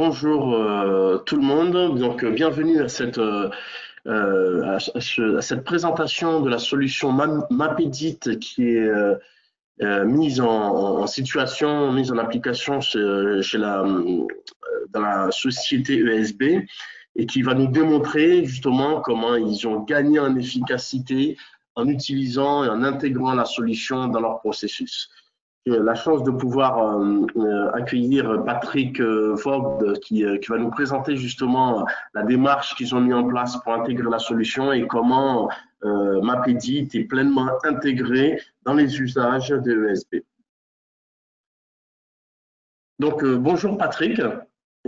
bonjour tout le monde. Bienvenue à cette présentation de la solution Mapedit qui est mise en situation, mise en application dans la société ESB et qui va nous démontrer justement comment ils ont gagné en efficacité en utilisant et en intégrant la solution dans leur processus. J'ai la chance de pouvoir accueillir Patrick Vogt qui va nous présenter justement la démarche qu'ils ont mis en place pour intégrer la solution et comment Mapedit est pleinement intégré dans les usages de ESB. Donc, bonjour Patrick,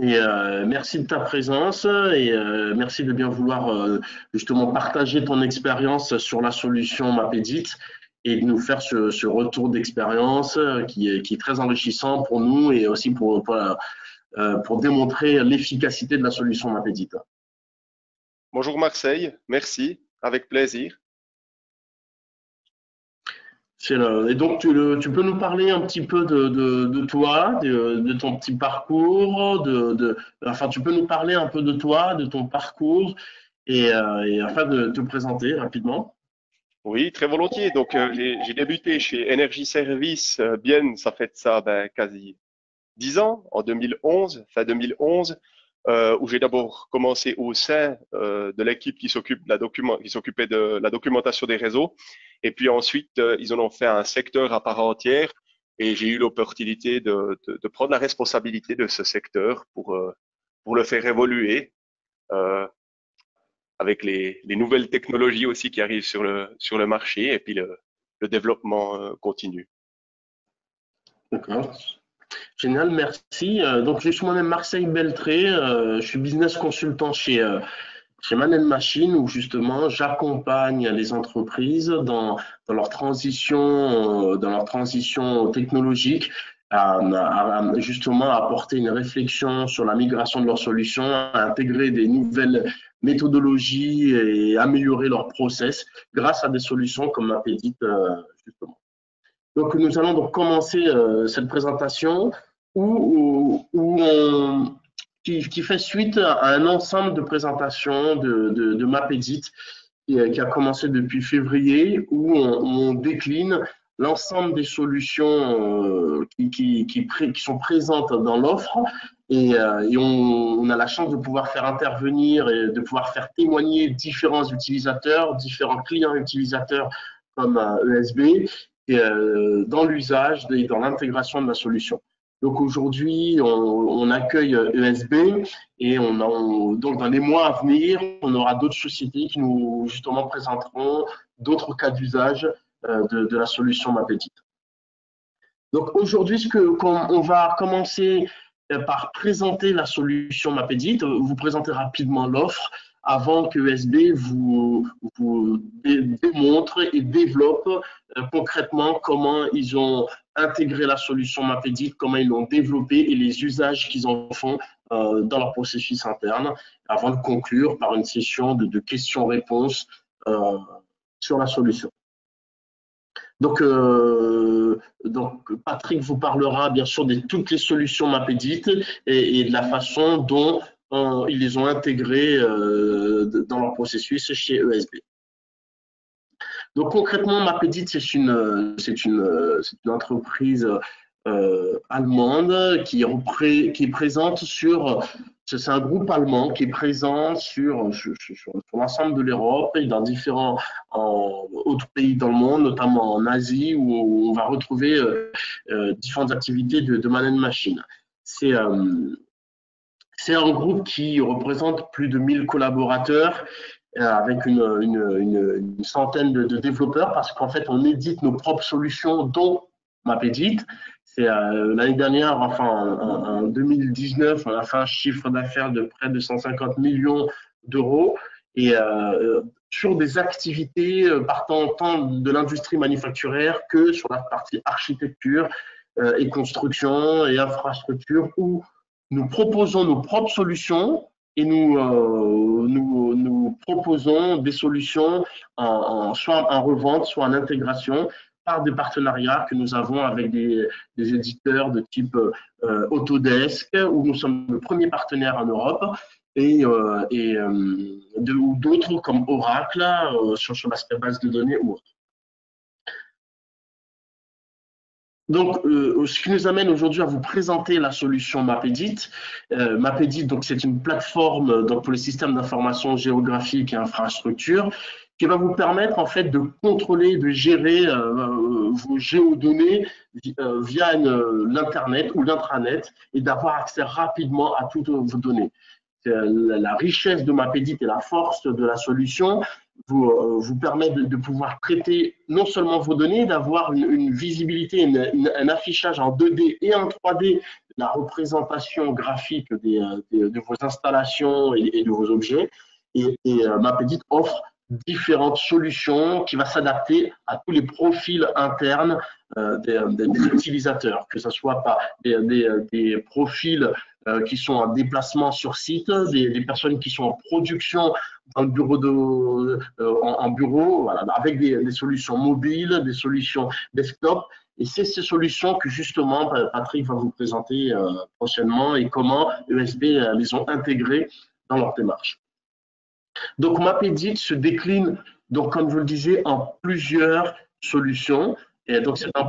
et merci de ta présence et merci de bien vouloir justement partager ton expérience sur la solution Mapedit et de nous faire ce retour d'expérience qui est très enrichissant pour nous et aussi pour démontrer l'efficacité de la solution Mapedit. Bonjour Marseille, merci, avec plaisir. Et donc, tu peux nous parler un petit peu de toi, de ton petit parcours, enfin, tu peux nous parler un peu de toi, de ton parcours et afin de te présenter rapidement. Oui, très volontiers. Donc, j'ai débuté chez Energy Service, bien, ça fait ça quasi 10 ans, en 2011, fin 2011, où j'ai d'abord commencé au sein de l'équipe qui s'occupait de la documentation des réseaux. Et puis ensuite, ils en ont fait un secteur à part entière et j'ai eu l'opportunité de prendre la responsabilité de ce secteur pour le faire évoluer avec les nouvelles technologies aussi qui arrivent sur le marché et puis le développement continu. D'accord. Génial, merci. Donc, je suis moi-même Marseille Beltré, je suis business consultant chez Man & Machine où justement j'accompagne les entreprises dans leur transition technologique justement à apporter une réflexion sur la migration de leurs solutions, à intégrer des nouvelles méthodologies et améliorer leurs process grâce à des solutions comme Mapedit justement. Donc, nous allons donc commencer cette présentation qui fait suite à un ensemble de présentations de Mapedit qui a commencé depuis février où on décline l'ensemble des solutions qui sont présentes dans l'offre et on a la chance de pouvoir faire intervenir et de pouvoir faire témoigner différents utilisateurs, différents clients utilisateurs comme ESB dans l'usage et dans l'intégration de la solution. Donc aujourd'hui, on accueille ESB et donc dans les mois à venir, on aura d'autres sociétés qui nous justement présenteront d'autres cas d'usage de la solution Mapedit. Donc aujourd'hui, on va commencer par présenter la solution Mapedit, vous présenter rapidement l'offre avant que ESB vous démontre et développe concrètement comment ils ont intégré la solution Mapedit, comment ils l'ont développée et les usages qu'ils en font dans leur processus interne, avant de conclure par une session de questions-réponses sur la solution. Donc, Patrick vous parlera bien sûr de toutes les solutions Mapedit et de la façon dont ils les ont intégrées dans leur processus chez ESB. Donc concrètement, Mapedit, c'est une entreprise allemande qui est présente c'est un groupe allemand qui est présent sur l'ensemble de l'Europe et dans différents autres pays dans le monde, notamment en Asie, où on va retrouver différentes activités de Man & Machine. C'est un groupe qui représente plus de 1000 collaborateurs avec une centaine de développeurs parce qu'en fait, on édite nos propres solutions, dont Mapedit. C'est l'année dernière, enfin en 2019, on a fait un chiffre d'affaires de près de 150 millions d'euros et sur des activités partant tant de l'industrie manufacturière que sur la partie architecture et construction et infrastructure où nous proposons nos propres solutions et nous proposons des solutions soit en revente, soit en intégration par des partenariats que nous avons avec des éditeurs de type Autodesk, où nous sommes le premier partenaire en Europe, ou d'autres comme Oracle sur l'aspect base de données ou autre. Donc, ce qui nous amène aujourd'hui à vous présenter la solution Mapedit. Mapedit, donc, c'est une plateforme donc, pour les systèmes d'information géographique et infrastructure qui va vous permettre en fait de contrôler, de gérer vos géodonnées via l'internet ou l'intranet et d'avoir accès rapidement à toutes vos données. La richesse de Mapedit et la force de la solution vous permet de pouvoir traiter non seulement vos données, d'avoir une visibilité, un affichage en 2D et en 3D de la représentation graphique de vos installations et de vos objets. Et Mapedit offre différentes solutions qui vont s'adapter à tous les profils internes des utilisateurs, que ce soit par des profils qui sont en déplacement sur site, des personnes qui sont en production dans le bureau en bureau, voilà, avec des solutions mobiles, des solutions desktop. Et c'est ces solutions que justement Patrick va vous présenter prochainement et comment ESB les ont intégrées dans leur démarche. Donc Mapedit se décline, donc, comme je le disais, en plusieurs solutions. Et donc, c'est un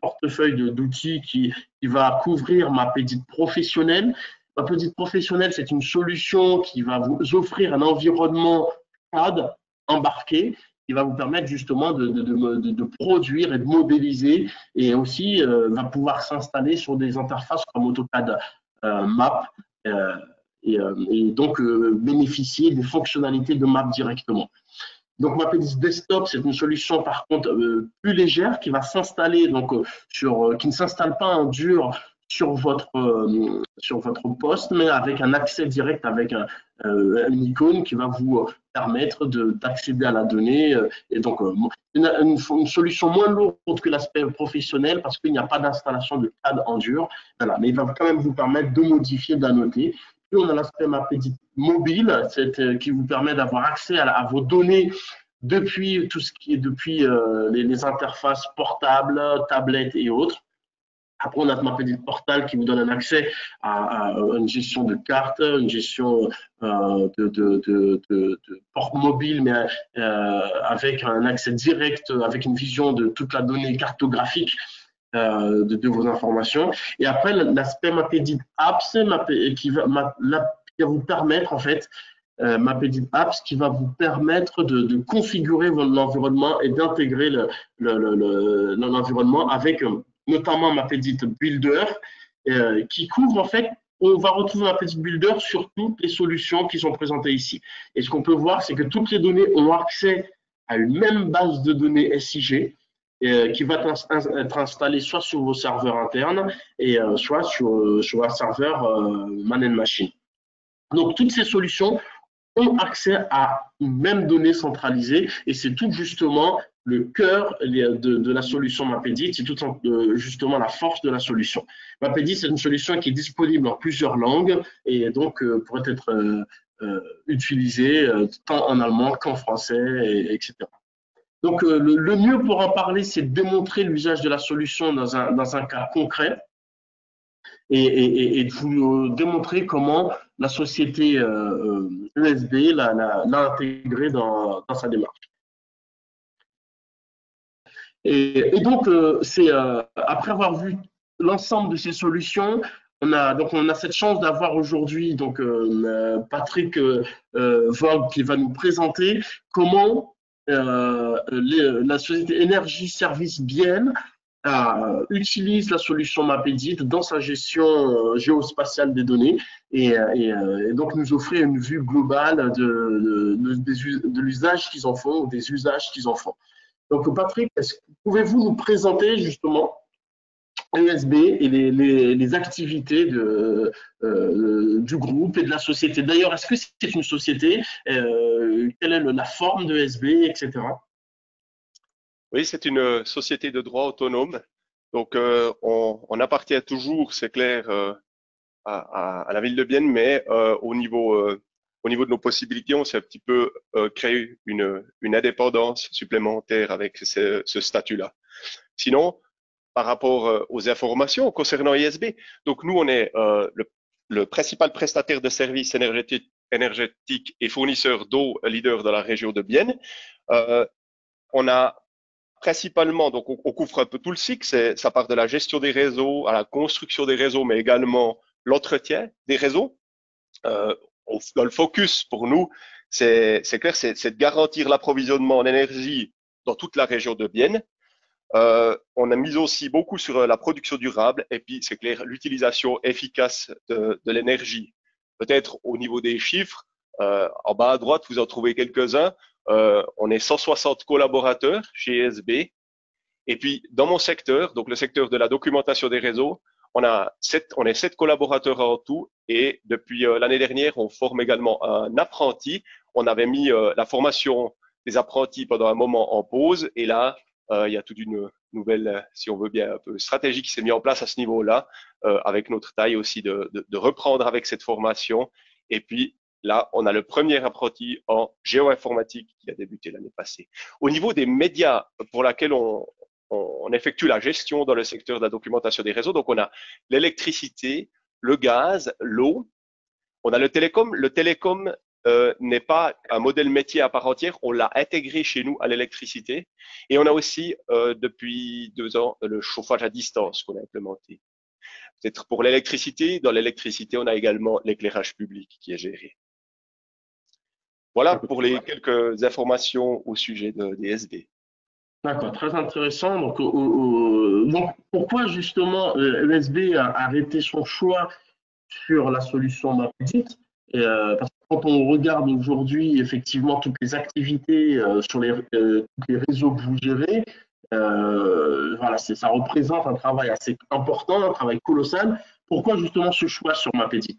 portefeuille d'outils qui va couvrir Mapedit professionnel. Mapedit professionnel, c'est une solution qui va vous offrir un environnement CAD embarqué qui va vous permettre justement de produire et de modéliser et aussi va pouvoir s'installer sur des interfaces comme AutoCAD Map et donc bénéficier des fonctionnalités de Map directement. Donc, Mapedit Desktop, c'est une solution par contre plus légère qui va s'installer qui ne s'installe pas en dur sur votre poste, mais avec un accès direct avec une icône qui va vous permettre d'accéder à la donnée. Et donc, une solution moins lourde que l'aspect professionnel parce qu'il n'y a pas d'installation de CAD en dur. Voilà. Mais il va quand même vous permettre de modifier, d'annoter. Puis on a l'aspect Mapedit mobile, qui vous permet d'avoir accès à vos données depuis tout ce qui est les interfaces portables, tablettes et autres. Après, on a Mapedit Portal qui vous donne un accès à une gestion de cartes, une gestion de porte mobile, mais avec un accès direct, avec une vision de toute la donnée cartographique de vos informations. Et après, l'aspect Mapedit Apps qui va vous permettre, en fait, Mapedit Apps qui va vous permettre de configurer l'environnement et d'intégrer l'environnement avec notamment Mapedit Builder qui couvre, en fait, on va retrouver Mapedit Builder sur toutes les solutions qui sont présentées ici. Et ce qu'on peut voir, c'est que toutes les données ont accès à une même base de données SIG qui va être installée soit sur vos serveurs internes et soit sur un serveur man and machine. Donc, toutes ces solutions ont accès à une même donnée centralisée et c'est tout justement le cœur de la solution Mapedit, c'est tout justement la force de la solution. Mapedit, c'est une solution qui est disponible en plusieurs langues et donc pourrait être utilisée tant en allemand qu'en français, etc. Donc, le mieux pour en parler, c'est de démontrer l'usage de la solution dans un cas concret et de vous démontrer comment la société ESB l'a intégré dans sa démarche. Et donc, après avoir vu l'ensemble de ces solutions, on a cette chance d'avoir aujourd'hui Patrick Vogt qui va nous présenter comment la société Énergie Service Bienne utilise la solution Mapedit dans sa gestion géospatiale des données et donc nous offrir une vue globale de l'usage qu'ils en font ou des usages qu'ils en font. Donc Patrick, pouvez-vous nous présenter justement ESB et les activités du groupe et de la société? D'ailleurs, est-ce que c'est une société? Quelle est la forme de ESB, etc. Oui, c'est une société de droit autonome. Donc, on appartient toujours, c'est clair, à la ville de Bienne, mais au niveau de nos possibilités, on s'est un petit peu créé une indépendance supplémentaire avec ce statut-là. Sinon, par rapport aux informations concernant ISB, donc nous, on est le principal prestataire de services énergétiques et fournisseur d'eau leader dans la région de Bienne. On a principalement, donc on couvre un peu tout le cycle, ça part de la gestion des réseaux à la construction des réseaux, mais également l'entretien des réseaux. Dans le focus pour nous, c'est clair, c'est de garantir l'approvisionnement en énergie dans toute la région de Bienne. On a mis aussi beaucoup sur la production durable et puis c'est clair, l'utilisation efficace de l'énergie. Peut-être au niveau des chiffres, en bas à droite, vous en trouvez quelques-uns. On est 160 collaborateurs chez ESB. Et puis, dans mon secteur, donc le secteur de la documentation des réseaux, on est 7 collaborateurs en tout. Et depuis l'année dernière, on forme également un apprenti. On avait mis la formation des apprentis pendant un moment en pause. Et là, il y a toute une nouvelle, si on veut bien, un peu stratégie qui s'est mise en place à ce niveau-là, avec notre taille aussi de reprendre avec cette formation. Et puis, là, on a le premier apprenti en géoinformatique qui a débuté l'année passée. Au niveau des médias pour lesquels on effectue la gestion dans le secteur de la documentation des réseaux, donc on a l'électricité, le gaz, l'eau, on a le télécom. Le télécom n'est pas un modèle métier à part entière, on l'a intégré chez nous à l'électricité. Et on a aussi, depuis 2 ans, le chauffage à distance qu'on a implémenté. Peut-être pour l'électricité, dans l'électricité, on a également l'éclairage public qui est géré. Voilà pour les quelques informations au sujet de DSD. D'accord, très intéressant. Donc pourquoi justement ESB a arrêté son choix sur la solution Mapedit? Parce que quand on regarde aujourd'hui effectivement toutes les activités sur tous les réseaux que vous gérez, voilà, ça représente un travail assez important, un travail colossal. Pourquoi justement ce choix sur Mapedit?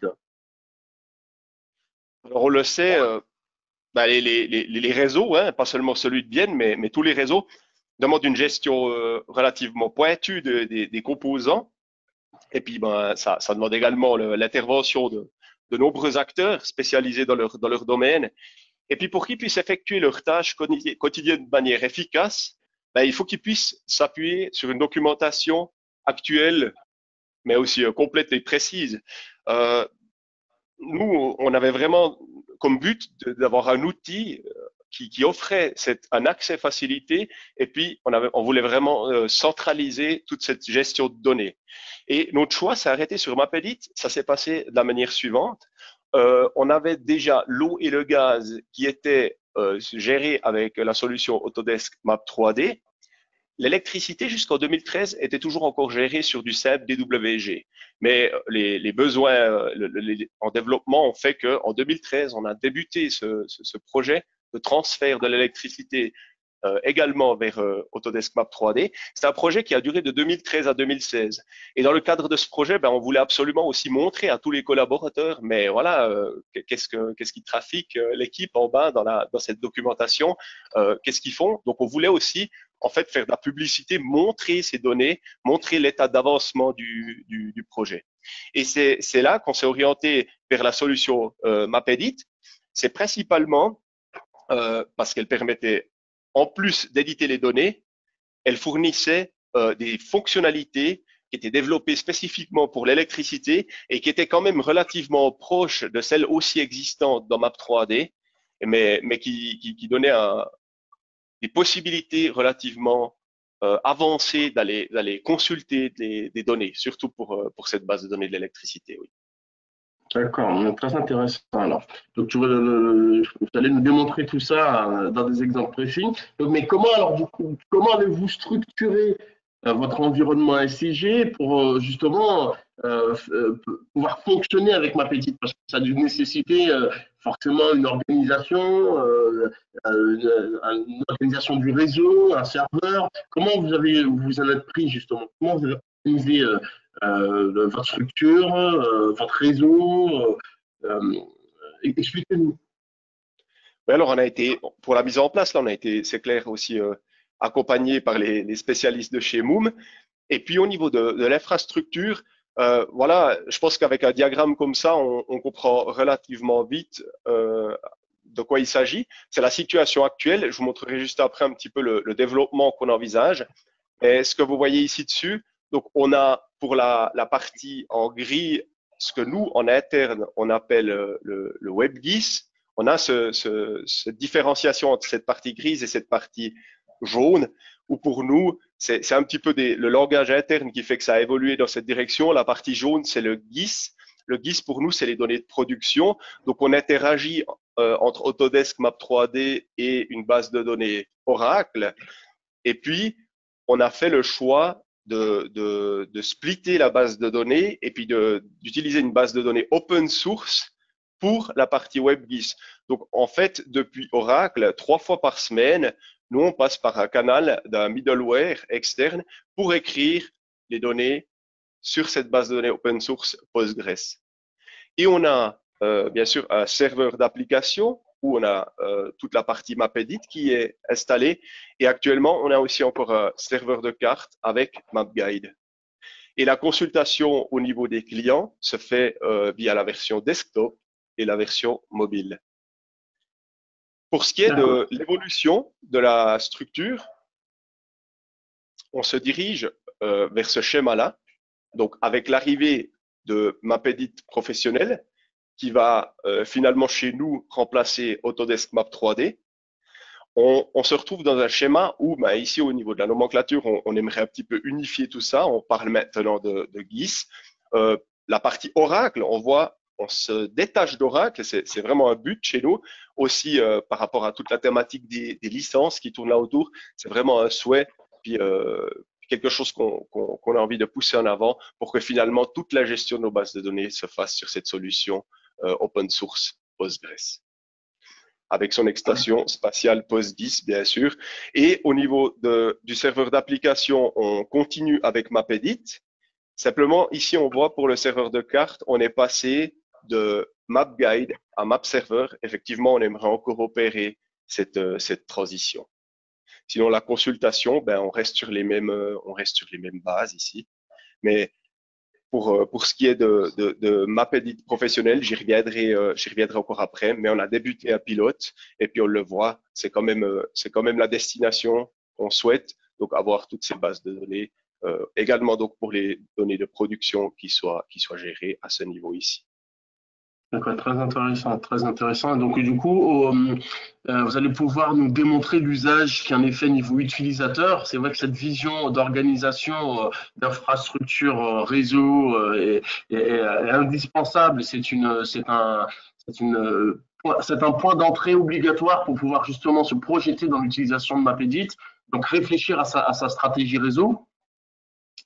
Alors on le sait, les réseaux, hein, pas seulement celui de Bienne, mais tous les réseaux demandent une gestion relativement pointue des composants. Et puis, ça demande également l'intervention de nombreux acteurs spécialisés dans leur domaine. Et puis, pour qu'ils puissent effectuer leurs tâches quotidiennes de manière efficace, il faut qu'ils puissent s'appuyer sur une documentation actuelle, mais aussi complète et précise. Nous, on avait vraiment comme but d'avoir un outil qui offrait un accès facilité et puis on voulait vraiment centraliser toute cette gestion de données. Et notre choix s'est arrêté sur Mapedit. Ça s'est passé de la manière suivante. On avait déjà l'eau et le gaz qui étaient gérés avec la solution Autodesk Map 3D. L'électricité jusqu'en 2013 était toujours encore gérée sur du simple DWG, mais les besoins en développement ont fait qu'en 2013, on a débuté ce projet de transfert de l'électricité également vers Autodesk Map 3D. C'est un projet qui a duré de 2013 à 2016. Et dans le cadre de ce projet, on voulait absolument aussi montrer à tous les collaborateurs, mais voilà, qu'est-ce qui trafique l'équipe en bas dans cette documentation, qu'est-ce qu'ils font. Donc, on voulait aussi en fait faire de la publicité, montrer ces données, montrer l'état d'avancement du projet. Et c'est là qu'on s'est orienté vers la solution Mapedit. C'est principalement parce qu'elle permettait, en plus d'éditer les données, elle fournissait des fonctionnalités qui étaient développées spécifiquement pour l'électricité et qui étaient quand même relativement proches de celles aussi existantes dans Map 3D, mais qui donnaient des possibilités relativement avancées d'aller consulter des données, surtout pour cette base de données de l'électricité. Oui. D'accord, très intéressant. Alors, donc vous allez nous démontrer tout ça dans des exemples précis. Donc, mais comment avez-vous structuré votre environnement SIG pour justement pouvoir fonctionner avec Mapedit? Parce que ça a dû nécessiter forcément une organisation, une organisation du réseau, un serveur. Comment vous en êtes pris justement? Comment vous avez organisé votre structure, votre réseau? Expliquez-nous. Alors, pour la mise en place, là, on a été, c'est clair, aussi accompagné par les spécialistes de chez Moom. Et puis, au niveau de l'infrastructure, voilà, je pense qu'avec un diagramme comme ça, on comprend relativement vite de quoi il s'agit. C'est la situation actuelle. Je vous montrerai juste après un petit peu le développement qu'on envisage. Et ce que vous voyez ici dessus, donc on a pour la partie en gris, ce que nous, en interne, on appelle le WebGIS. On a cette différenciation entre cette partie grise et cette partie jaune, où pour nous, c'est un petit peu le langage interne qui fait que ça a évolué dans cette direction. La partie jaune, c'est le GIS. Le GIS, pour nous, c'est les données de production. Donc, on interagit entre Autodesk Map 3D et une base de données Oracle. Et puis, on a fait le choix de splitter la base de données et puis d'utiliser une base de données open source pour la partie WebGIS. Donc, en fait, depuis Oracle, 3 fois par semaine, nous, on passe par un canal d'un middleware externe pour écrire les données sur cette base de données open source Postgres. Et on a, bien sûr, un serveur d'application où on a toute la partie MapEdit qui est installée. Et actuellement, on a aussi encore un serveur de cartes avec MapGuide. Et la consultation au niveau des clients se fait via la version desktop et la version mobile. Pour ce qui est de l'évolution de la structure, on se dirige vers ce schéma-là. Donc, avec l'arrivée de MapEdit professionnel, qui va finalement chez nous remplacer Autodesk Map 3D, on se retrouve dans un schéma où, ici au niveau de la nomenclature, on aimerait un petit peu unifier tout ça. On parle maintenant de GIS. La partie Oracle, on se détache d'Oracle, c'est vraiment un but chez nous. Aussi, par rapport à toute la thématique des licences qui tournent là autour, c'est vraiment un souhait, puis quelque chose qu'on a envie de pousser en avant pour que finalement toute la gestion de nos bases de données se fasse sur cette solution open source Postgres, avec son extension spatiale PostGIS, bien sûr. Et au niveau du serveur d'application, on continue avec MapEdit. Simplement, ici, on voit pour le serveur de cartes, on est passé de MapGuide à MapServer. Effectivement, on aimerait encore opérer cette transition. Sinon, la consultation, on reste sur les mêmes bases ici. Mais pour ce qui est de MapEdit professionnel, j'y reviendrai encore après, mais on a débuté un pilote et puis on le voit, c'est quand même la destination qu'on souhaite, donc avoir toutes ces bases de données, également donc pour les données de production qui soient gérées à ce niveau ici. D'accord, très intéressant, très intéressant. Donc, du coup, vous allez pouvoir nous démontrer l'usage qui en est fait niveau utilisateur. C'est vrai que cette vision d'organisation, d'infrastructure réseau est indispensable. C'est un point d'entrée obligatoire pour pouvoir justement se projeter dans l'utilisation de MapEdit. Donc, réfléchir à sa stratégie réseau.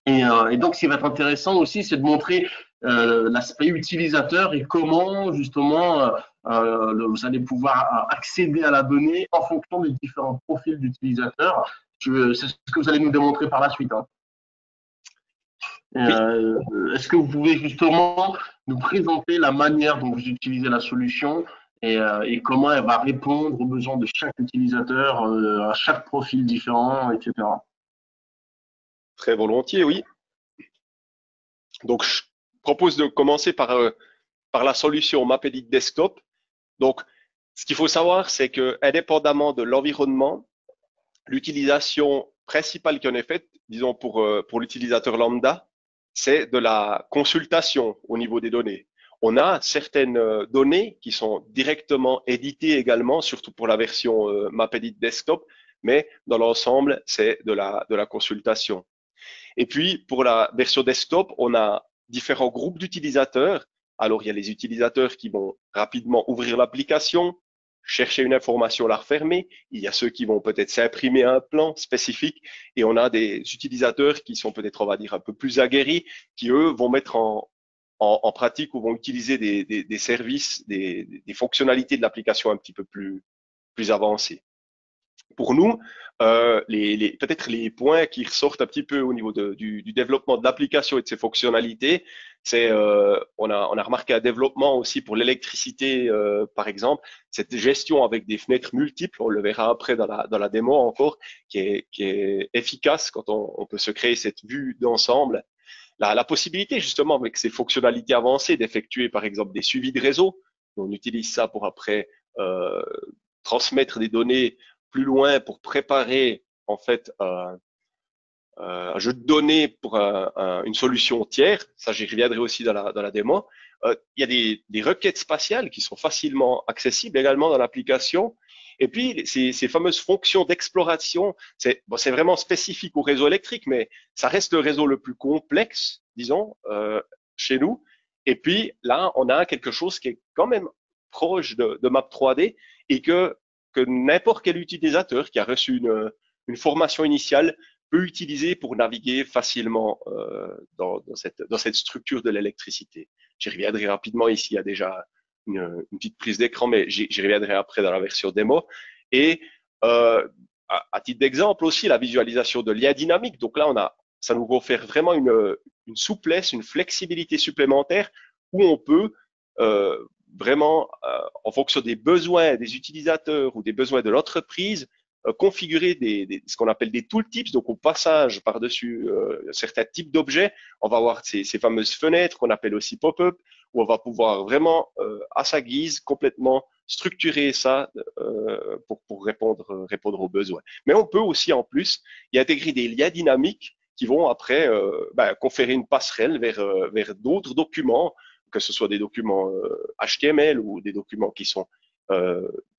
Et donc, ce qui va être intéressant aussi, c'est de montrer l'aspect utilisateur et comment justement vous allez pouvoir accéder à la donnée en fonction des différents profils d'utilisateurs. C'est ce que vous allez nous démontrer par la suite. Hein. Est-ce que vous pouvez justement nous présenter la manière dont vous utilisez la solution et comment elle va répondre aux besoins de chaque utilisateur, à chaque profil différent, etc. Très volontiers, oui. Donc, je propose de commencer par la solution MapEdit Desktop. Donc, ce qu'il faut savoir, c'est que indépendamment de l'environnement, l'utilisation principale qui en est faite, disons pour l'utilisateur lambda, c'est de la consultation au niveau des données. On a certaines données qui sont directement éditées également, surtout pour la version MapEdit Desktop, mais dans l'ensemble, c'est de la consultation. Et puis, pour la version desktop, on a différents groupes d'utilisateurs. Alors, il y a les utilisateurs qui vont rapidement ouvrir l'application, chercher une information, la refermer. Il y a ceux qui vont peut-être s'imprimer un plan spécifique. Et on a des utilisateurs qui sont peut-être, on va dire, un peu plus aguerris, qui, eux, vont mettre en pratique ou vont utiliser des services, des fonctionnalités de l'application un petit peu plus avancées. Pour nous, peut-être les points qui ressortent un petit peu au niveau du développement de l'application et de ses fonctionnalités, c'est on a remarqué un développement aussi pour l'électricité, par exemple, cette gestion avec des fenêtres multiples, on le verra après dans la démo encore, qui est efficace quand on peut se créer cette vue d'ensemble. La possibilité justement avec ces fonctionnalités avancées d'effectuer par exemple des suivis de réseau, on utilise ça pour après transmettre des données plus loin pour préparer en fait un jeu de données pour une solution tiers, ça j'y reviendrai aussi dans la démo. Il y a des requêtes spatiales qui sont facilement accessibles également dans l'application. Et puis, ces fameuses fonctions d'exploration, c'est vraiment spécifique au réseau électrique, mais ça reste le réseau le plus complexe, disons, chez nous. Et puis, là, on a quelque chose qui est quand même proche de Map 3D et que n'importe quel utilisateur qui a reçu une formation initiale peut utiliser pour naviguer facilement dans cette structure de l'électricité. J'y reviendrai rapidement ici, il y a déjà une petite prise d'écran, mais j'y reviendrai après dans la version démo. Et à titre d'exemple aussi, la visualisation de liens dynamiques. Donc là, ça nous confère vraiment une souplesse, une flexibilité supplémentaire où on peut vraiment, en fonction des besoins des utilisateurs ou des besoins de l'entreprise, configurer ce qu'on appelle des tooltips. Donc, au passage par-dessus certains types d'objets, on va avoir ces fameuses fenêtres qu'on appelle aussi pop-up, où on va pouvoir vraiment, à sa guise, complètement structurer ça pour répondre aux besoins. Mais on peut aussi, en plus, y intégrer des liens dynamiques qui vont après conférer une passerelle vers d'autres documents, que ce soit des documents HTML ou des documents qui sont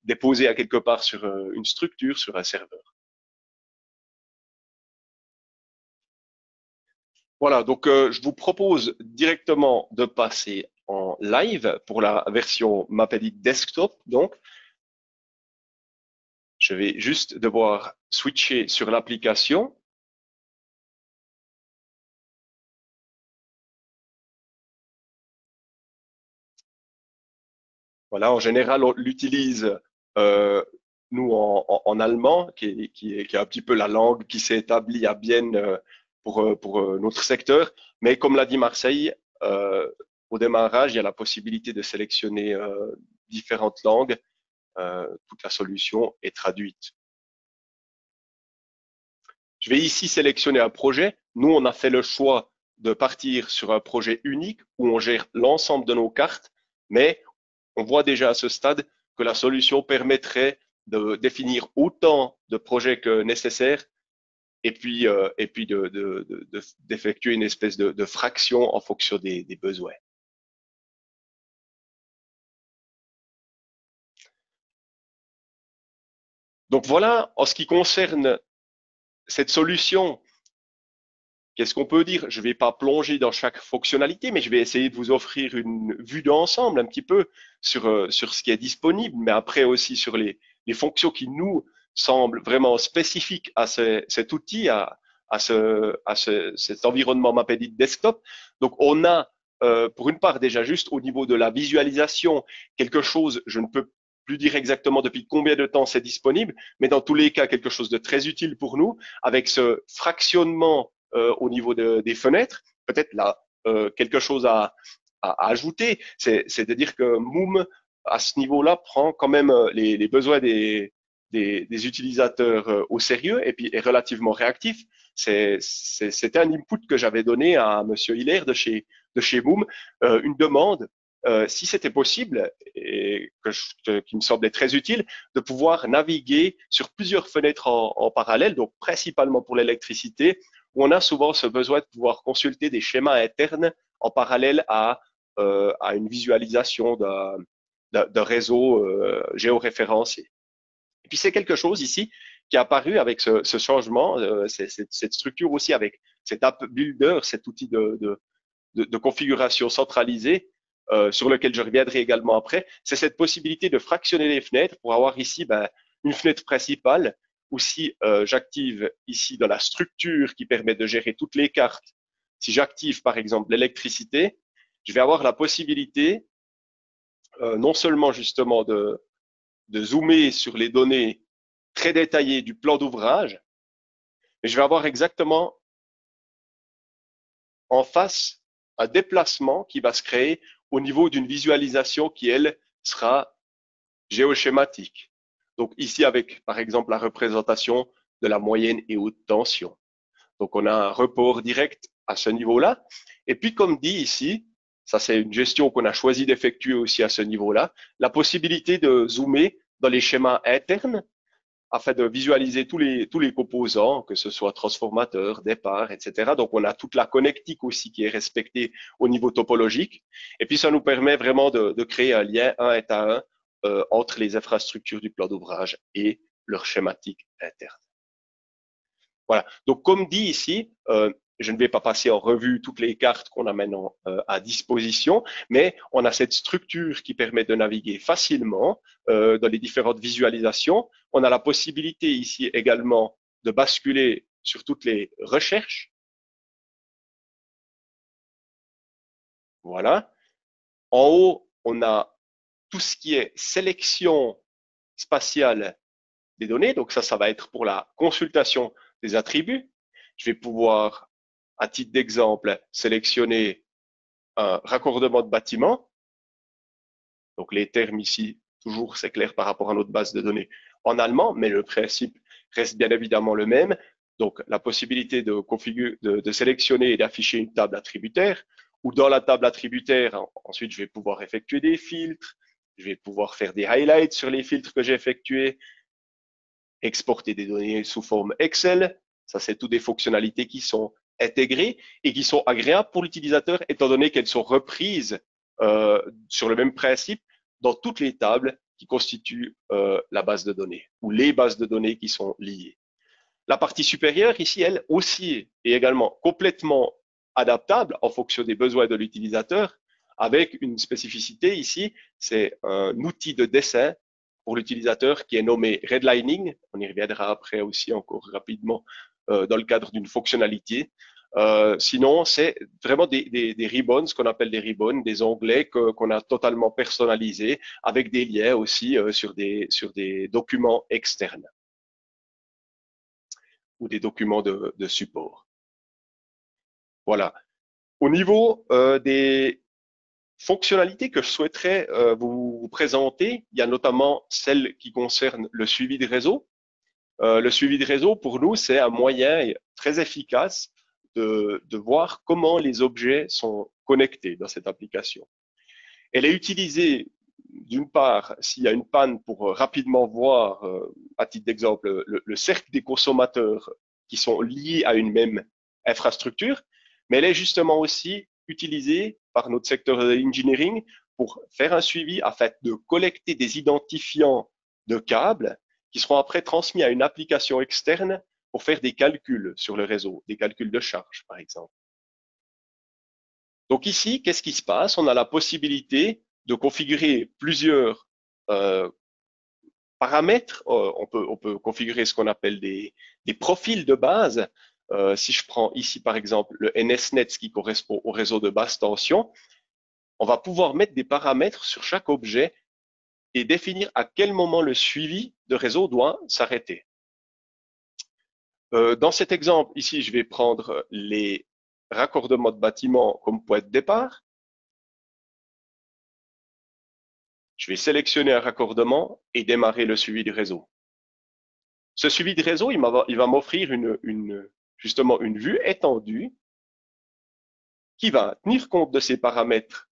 déposés à quelque part sur une structure, sur un serveur. Voilà, donc je vous propose directement de passer en live pour la version Mapedit Desktop. Donc, je vais juste devoir switcher sur l'application. Voilà, en général, on l'utilise nous en allemand, qui est un petit peu la langue qui s'est établie à Bienne pour notre secteur. Mais comme l'a dit Marseille, au démarrage, il y a la possibilité de sélectionner différentes langues. Toute la solution est traduite. Je vais ici sélectionner un projet. Nous, on a fait le choix de partir sur un projet unique où on gère l'ensemble de nos cartes, mais on voit déjà à ce stade que la solution permettrait de définir autant de projets que nécessaire et puis d'effectuer une espèce de fraction en fonction des besoins. Donc voilà, en ce qui concerne cette solution, qu'est-ce qu'on peut dire? Je ne vais pas plonger dans chaque fonctionnalité, mais je vais essayer de vous offrir une vue d'ensemble un petit peu sur ce qui est disponible, mais après aussi sur les fonctions qui nous semblent vraiment spécifiques à cet outil, cet environnement Mapedit Desktop. Donc, on a pour une part déjà juste au niveau de la visualisation quelque chose, je ne peux plus dire exactement depuis combien de temps c'est disponible, mais dans tous les cas, quelque chose de très utile pour nous, avec ce fractionnement au niveau des fenêtres. Peut-être là, quelque chose à ajouter, c'est de dire que Moom, à ce niveau-là, prend quand même les besoins des utilisateurs au sérieux et puis est relativement réactif. C'était un input que j'avais donné à Monsieur Hilaire de chez Moom, une demande, si c'était possible, et qui me semblait très utile, de pouvoir naviguer sur plusieurs fenêtres en parallèle, donc principalement pour l'électricité, où on a souvent ce besoin de pouvoir consulter des schémas internes en parallèle à une visualisation d'un réseau géoréférencé. Et puis c'est quelque chose ici qui est apparu avec ce changement, cette structure aussi avec cet app builder, cet outil de configuration centralisée sur lequel je reviendrai également après. C'est cette possibilité de fractionner les fenêtres pour avoir ici une fenêtre principale ou si j'active ici dans la structure qui permet de gérer toutes les cartes, si j'active par exemple l'électricité, je vais avoir la possibilité non seulement justement de zoomer sur les données très détaillées du plan d'ouvrage, mais je vais avoir exactement en face un déplacement qui va se créer au niveau d'une visualisation qui, elle, sera géoschématique. Donc ici, avec par exemple la représentation de la moyenne et haute tension. Donc on a un report direct à ce niveau-là. Et puis comme dit ici, ça c'est une gestion qu'on a choisi d'effectuer aussi à ce niveau-là, la possibilité de zoomer dans les schémas internes afin de visualiser tous les composants, que ce soit transformateur, départ, etc. Donc, on a toute la connectique aussi qui est respectée au niveau topologique. Et puis, ça nous permet vraiment de créer un lien 1 à 1 entre les infrastructures du plan d'ouvrage et leur schématique interne. Voilà. Donc, comme dit ici, je ne vais pas passer en revue toutes les cartes qu'on a maintenant à disposition, mais on a cette structure qui permet de naviguer facilement dans les différentes visualisations. On a la possibilité ici également de basculer sur toutes les recherches. Voilà. En haut, on a tout ce qui est sélection spatiale des données. Donc ça va être pour la consultation des attributs. Je vais pouvoir, à titre d'exemple, sélectionner un raccordement de bâtiment. Donc les termes ici, toujours c'est clair par rapport à notre base de données en allemand, mais le principe reste bien évidemment le même. Donc la possibilité de configurer, de sélectionner et d'afficher une table attributaire, ou dans la table attributaire, ensuite je vais pouvoir effectuer des filtres, je vais pouvoir faire des highlights sur les filtres que j'ai effectués, exporter des données sous forme Excel. Ça, c'est toutes des fonctionnalités qui sont intégrées et qui sont agréables pour l'utilisateur, étant donné qu'elles sont reprises sur le même principe dans toutes les tables qui constituent la base de données ou les bases de données qui sont liées. La partie supérieure, ici, elle aussi est également complètement adaptable en fonction des besoins de l'utilisateur, avec une spécificité ici, c'est un outil de dessin pour l'utilisateur qui est nommé redlining. On y reviendra après aussi encore rapidement dans le cadre d'une fonctionnalité. Sinon, c'est vraiment des ribbons, ce qu'on appelle des ribbons, des onglets qu'on a totalement personnalisés avec des liens aussi sur des documents externes ou des documents de support. Voilà. Au niveau des fonctionnalités que je souhaiterais vous présenter, il y a notamment celle qui concerne le suivi de réseau. Le suivi de réseau, pour nous, c'est un moyen très efficace de voir comment les objets sont connectés dans cette application. Elle est utilisée, d'une part, s'il y a une panne pour rapidement voir, à titre d'exemple, le cercle des consommateurs qui sont liés à une même infrastructure, mais elle est justement aussi utilisée par notre secteur de l'engineering pour faire un suivi afin de collecter des identifiants de câbles qui seront après transmis à une application externe pour faire des calculs sur le réseau, des calculs de charge, par exemple. Donc ici, qu'est-ce qui se passe? On a la possibilité de configurer plusieurs paramètres. On peut configurer ce qu'on appelle des profils de base. Si je prends ici, par exemple, le NSNet qui correspond au réseau de basse tension, on va pouvoir mettre des paramètres sur chaque objet et définir à quel moment le suivi de réseau doit s'arrêter. Dans cet exemple, ici, je vais prendre les raccordements de bâtiment comme point de départ. Je vais sélectionner un raccordement et démarrer le suivi du réseau. Ce suivi de réseau, il va m'offrir justement une vue étendue qui va tenir compte de ces paramètres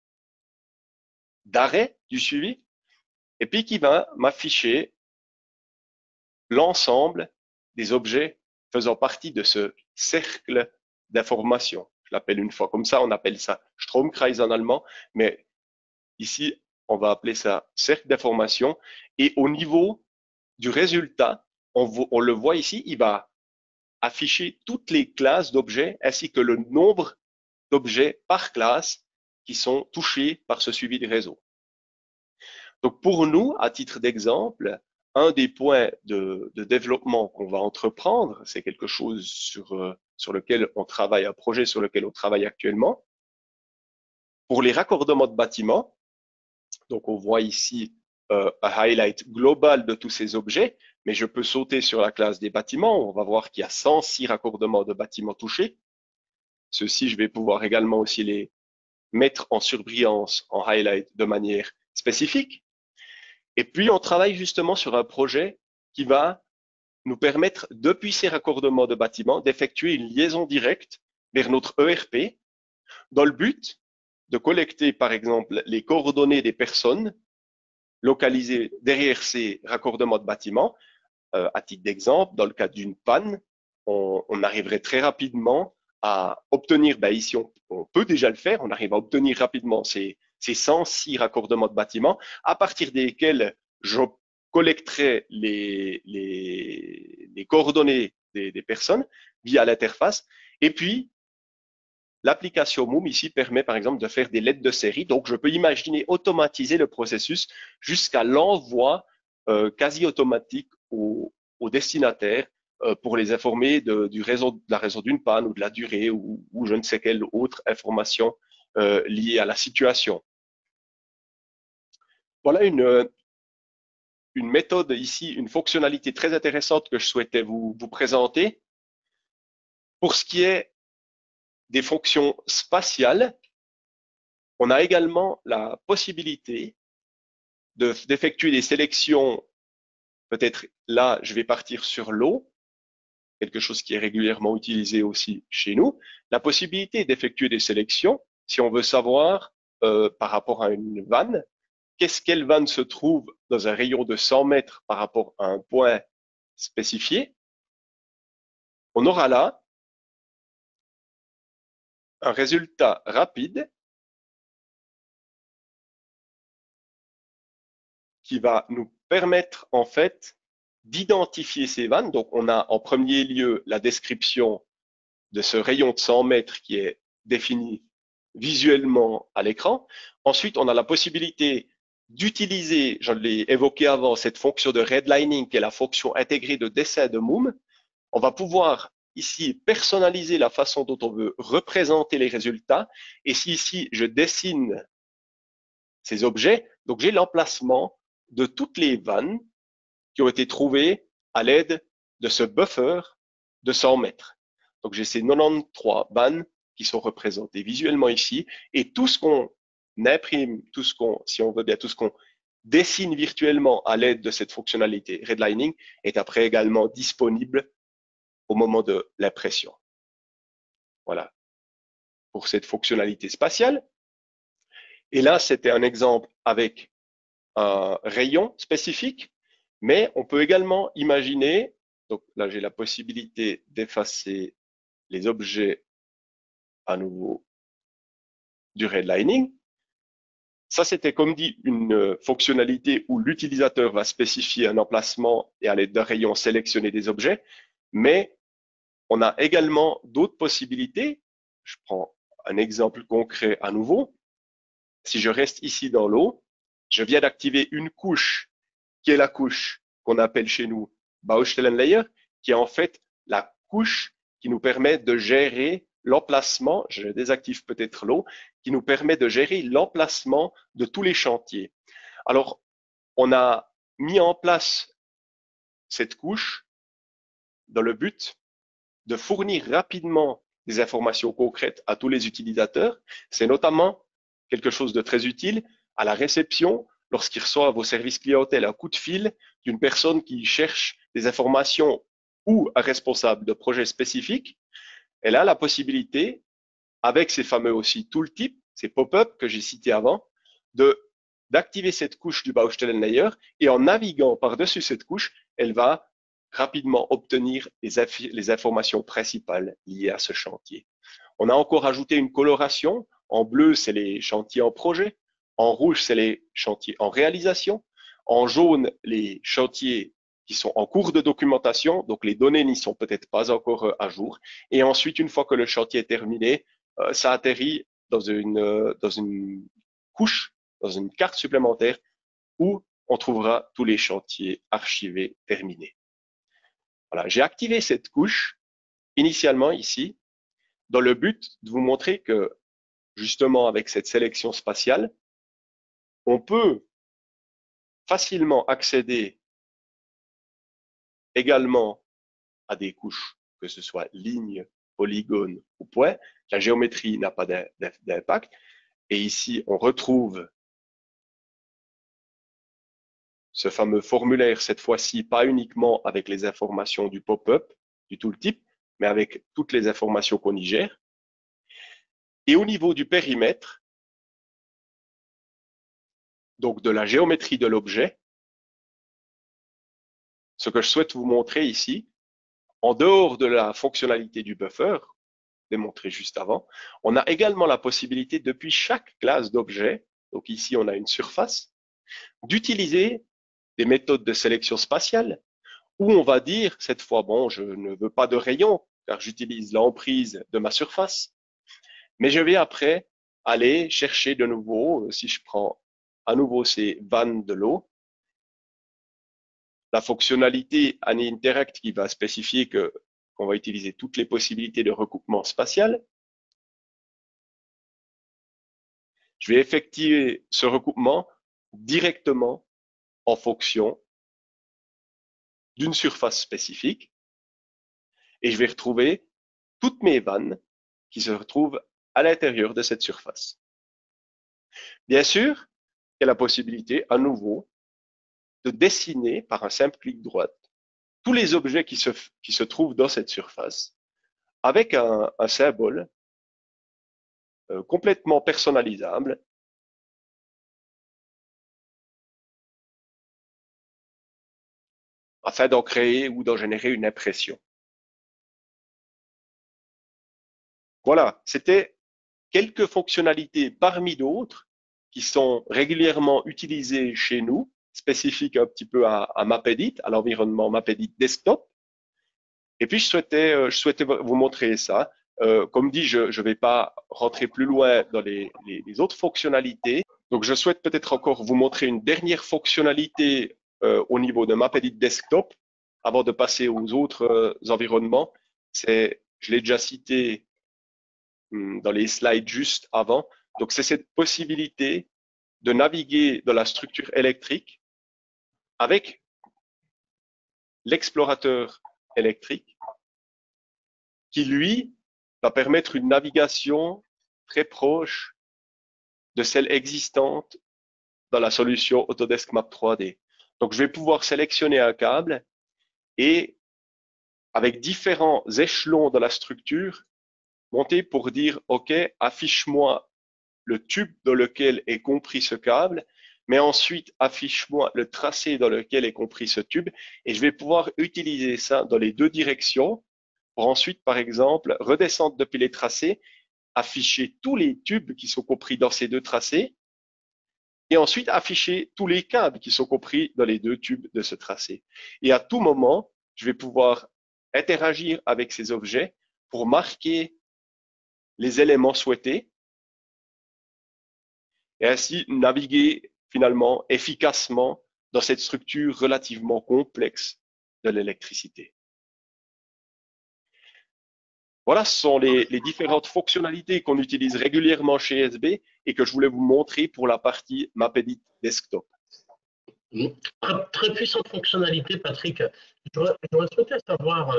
d'arrêt du suivi et puis qui va m'afficher l'ensemble des objets faisant partie de ce cercle d'information. Je l'appelle une fois comme ça, on appelle ça Stromkreis en allemand, mais ici, on va appeler ça cercle d'information. Et au niveau du résultat, on le voit ici, il va afficher toutes les classes d'objets ainsi que le nombre d'objets par classe qui sont touchés par ce suivi de réseau. Donc pour nous, à titre d'exemple, un des points de développement qu'on va entreprendre, c'est quelque chose sur lequel on travaille, un projet sur lequel on travaille actuellement. Pour les raccordements de bâtiments, donc on voit ici un highlight global de tous ces objets, mais je peux sauter sur la classe des bâtiments. On va voir qu'il y a 106 raccordements de bâtiments touchés. Ceux-ci, je vais pouvoir également aussi les mettre en surbrillance, en highlight de manière spécifique. Et puis, on travaille justement sur un projet qui va nous permettre, depuis ces raccordements de bâtiments, d'effectuer une liaison directe vers notre ERP dans le but de collecter, par exemple, les coordonnées des personnes localisées derrière ces raccordements de bâtiments à titre d'exemple, dans le cas d'une panne, on arriverait très rapidement à obtenir, ben ici on peut déjà le faire, on arrive à obtenir rapidement ces 106 raccordements de bâtiments à partir desquels je collecterai les coordonnées des personnes via l'interface. Et puis, l'application Moom ici permet par exemple de faire des lettres de série. Donc, je peux imaginer automatiser le processus jusqu'à l'envoi quasi automatique au destinataire pour les informer du réseau, de la raison d'une panne ou de la durée ou je ne sais quelle autre information liée à la situation. Voilà une méthode ici, une fonctionnalité très intéressante que je souhaitais vous présenter. Pour ce qui est des fonctions spatiales, on a également la possibilité d'effectuer des sélections. Peut-être là, je vais partir sur l'eau, quelque chose qui est régulièrement utilisé aussi chez nous. La possibilité d'effectuer des sélections, si on veut savoir par rapport à une vanne, quelle vanne se trouve dans un rayon de 100 mètres par rapport à un point spécifié. On aura là un résultat rapide qui va nous permettre en fait d'identifier ces vannes. Donc, on a en premier lieu la description de ce rayon de 100 mètres qui est défini visuellement à l'écran. Ensuite, on a la possibilité d'utiliser, je l'ai évoqué avant, cette fonction de redlining qui est la fonction intégrée de dessin de Moom. On va pouvoir ici personnaliser la façon dont on veut représenter les résultats. Et si ici, je dessine ces objets, donc j'ai l'emplacement de toutes les vannes qui ont été trouvées à l'aide de ce buffer de 100 mètres. Donc j'ai ces 93 vannes qui sont représentées visuellement ici et tout ce qu'on imprime, tout ce qu'on, si on veut bien, tout ce qu'on dessine virtuellement à l'aide de cette fonctionnalité redlining est après également disponible au moment de l'impression. Voilà pour cette fonctionnalité spatiale. Et là, c'était un exemple avec un rayon spécifique, mais on peut également imaginer, donc là j'ai la possibilité d'effacer les objets à nouveau du redlining. Ça, c'était comme dit une fonctionnalité où l'utilisateur va spécifier un emplacement et à l'aide d'un rayon sélectionner des objets, mais on a également d'autres possibilités. Je prends un exemple concret à nouveau. Si je reste ici dans l'eau, je viens d'activer une couche qui est la couche qu'on appelle chez nous Baustellenlayer, qui est en fait la couche qui nous permet de gérer l'emplacement, je désactive peut-être l'eau, qui nous permet de gérer l'emplacement de tous les chantiers. Alors, on a mis en place cette couche dans le but de fournir rapidement des informations concrètes à tous les utilisateurs. C'est notamment quelque chose de très utile à la réception lorsqu'ils reçoivent vos services clientèle un coup de fil d'une personne qui cherche des informations ou un responsable de projet spécifique. Elle a la possibilité, avec ces fameux aussi tooltips, ces pop-up que j'ai cités avant, d'activer cette couche du Baustellenlayer et en naviguant par-dessus cette couche, elle va rapidement obtenir les informations principales liées à ce chantier. On a encore ajouté une coloration. En bleu, c'est les chantiers en projet. En rouge, c'est les chantiers en réalisation. En jaune, les chantiers qui sont en cours de documentation, donc les données n'y sont peut-être pas encore à jour. Et ensuite, une fois que le chantier est terminé, ça atterrit dans une couche, dans une carte supplémentaire où on trouvera tous les chantiers archivés, terminés. Voilà, j'ai activé cette couche initialement ici dans le but de vous montrer que justement avec cette sélection spatiale, on peut facilement accéder également à des couches, que ce soit ligne, polygone ou point. La géométrie n'a pas d'impact. Et ici, on retrouve ce fameux formulaire, cette fois-ci, pas uniquement avec les informations du pop-up, du tooltip, mais avec toutes les informations qu'on y gère. Et au niveau du périmètre, donc de la géométrie de l'objet, ce que je souhaite vous montrer ici, en dehors de la fonctionnalité du buffer, démontré juste avant, on a également la possibilité, depuis chaque classe d'objet, donc ici on a une surface, d'utiliser des méthodes de sélection spatiale où on va dire cette fois, bon, je ne veux pas de rayon car j'utilise l'emprise de ma surface, mais je vais après aller chercher de nouveau, si je prends à nouveau ces vannes de l'eau, la fonctionnalité AnyInteract qui va spécifier qu'on va utiliser toutes les possibilités de recoupement spatial. Je vais effectuer ce recoupement directement en fonction d'une surface spécifique et je vais retrouver toutes mes vannes qui se retrouvent à l'intérieur de cette surface. Bien sûr, il y a la possibilité à nouveau de dessiner par un simple clic droit tous les objets qui se trouvent dans cette surface avec un symbole complètement personnalisable afin d'en créer ou d'en générer une impression. Voilà, c'était quelques fonctionnalités parmi d'autres qui sont régulièrement utilisées chez nous, spécifiques un petit peu à MapEdit, à l'environnement MapEdit Desktop. Et puis, je souhaitais vous montrer ça. Comme dit, je ne vais pas rentrer plus loin dans les autres fonctionnalités. Donc, je souhaite peut-être encore vous montrer une dernière fonctionnalité au niveau de MapEdit Desktop avant de passer aux autres environnements. Je l'ai déjà cité dans les slides juste avant. Donc, c'est cette possibilité de naviguer dans la structure électrique avec l'explorateur électrique qui, lui, va permettre une navigation très proche de celle existante dans la solution Autodesk Map 3D. Donc, je vais pouvoir sélectionner un câble et avec différents échelons de la structure, monter pour dire, OK, affiche-moi le tube dans lequel est compris ce câble, mais ensuite affiche-moi le tracé dans lequel est compris ce tube et je vais pouvoir utiliser ça dans les deux directions pour ensuite, par exemple, redescendre depuis les tracés, afficher tous les tubes qui sont compris dans ces deux tracés et ensuite afficher tous les câbles qui sont compris dans les deux tubes de ce tracé. Et à tout moment, je vais pouvoir interagir avec ces objets pour marquer les éléments souhaités et ainsi naviguer finalement efficacement dans cette structure relativement complexe de l'électricité. Voilà, ce sont les différentes fonctionnalités qu'on utilise régulièrement chez SB et que je voulais vous montrer pour la partie MapEdit Desktop. Très puissante fonctionnalité, Patrick. J'aurais souhaité savoir,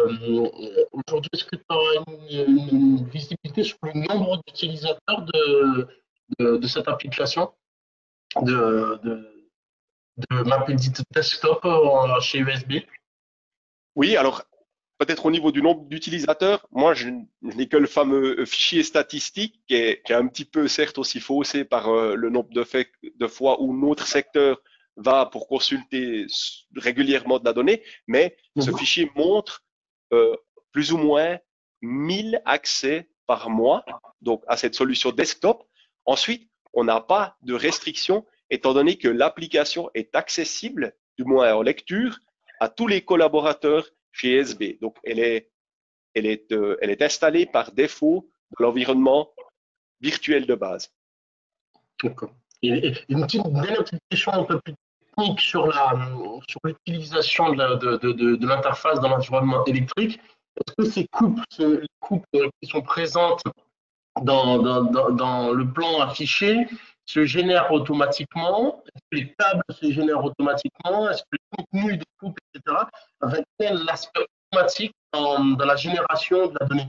aujourd'hui, est-ce que tu as une visibilité sur le nombre d'utilisateurs de cette application de MapEdit Desktop chez USB? Oui, alors peut-être au niveau du nombre d'utilisateurs, moi je n'ai que le fameux fichier statistique qui est un petit peu certes aussi faussé par le nombre de fois où notre secteur va pour consulter régulièrement de la donnée, mais ce fichier montre plus ou moins 1000 accès par mois donc à cette solution desktop. Ensuite, on n'a pas de restriction étant donné que l'application est accessible, du moins en lecture, à tous les collaborateurs chez SB. Donc, elle est installée par défaut dans l'environnement virtuel de base. D'accord. Et une dernière petite question un peu plus technique sur l'utilisation de l'interface dans l'environnement électrique. Est-ce que ces coupes qui sont présentes dans le plan affiché se génèrent automatiquement? Est-ce que les tables se génèrent automatiquement? Est-ce que le contenu des coupes, etc., avait-il l'aspect automatique dans la génération de la donnée?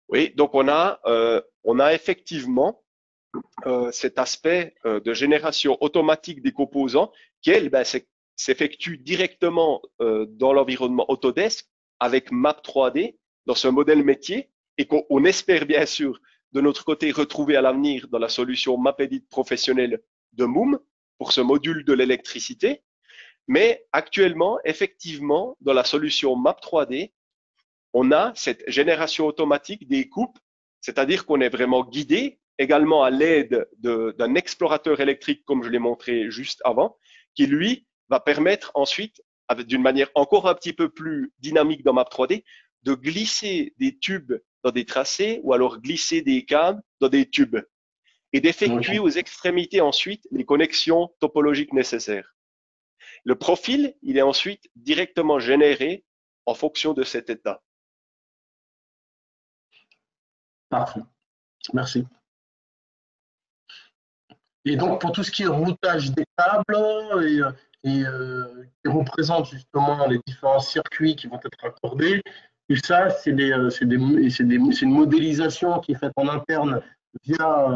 Oui, donc on a effectivement cet aspect de génération automatique des composants qui, elle, s'effectue directement dans l'environnement Autodesk avec Map 3D dans ce modèle métier et qu'on espère bien sûr de notre côté retrouver à l'avenir dans la solution MapEdit professionnelle de Moom pour ce module de l'électricité. Mais actuellement, effectivement, dans la solution Map 3D, on a cette génération automatique des coupes, c'est-à-dire qu'on est vraiment guidé également à l'aide d'un explorateur électrique, comme je l'ai montré juste avant, qui lui va permettre ensuite, d'une manière encore un petit peu plus dynamique dans Map 3D, de glisser des tubes dans des tracés ou alors glisser des câbles dans des tubes et d'effectuer aux extrémités ensuite les connexions topologiques nécessaires. Le profil, il est ensuite directement généré en fonction de cet état. Parfait. Merci. Et donc, pour tout ce qui est routage des câbles et qui représente justement les différents circuits qui vont être accordés, tout ça, c'est une modélisation qui est faite en interne via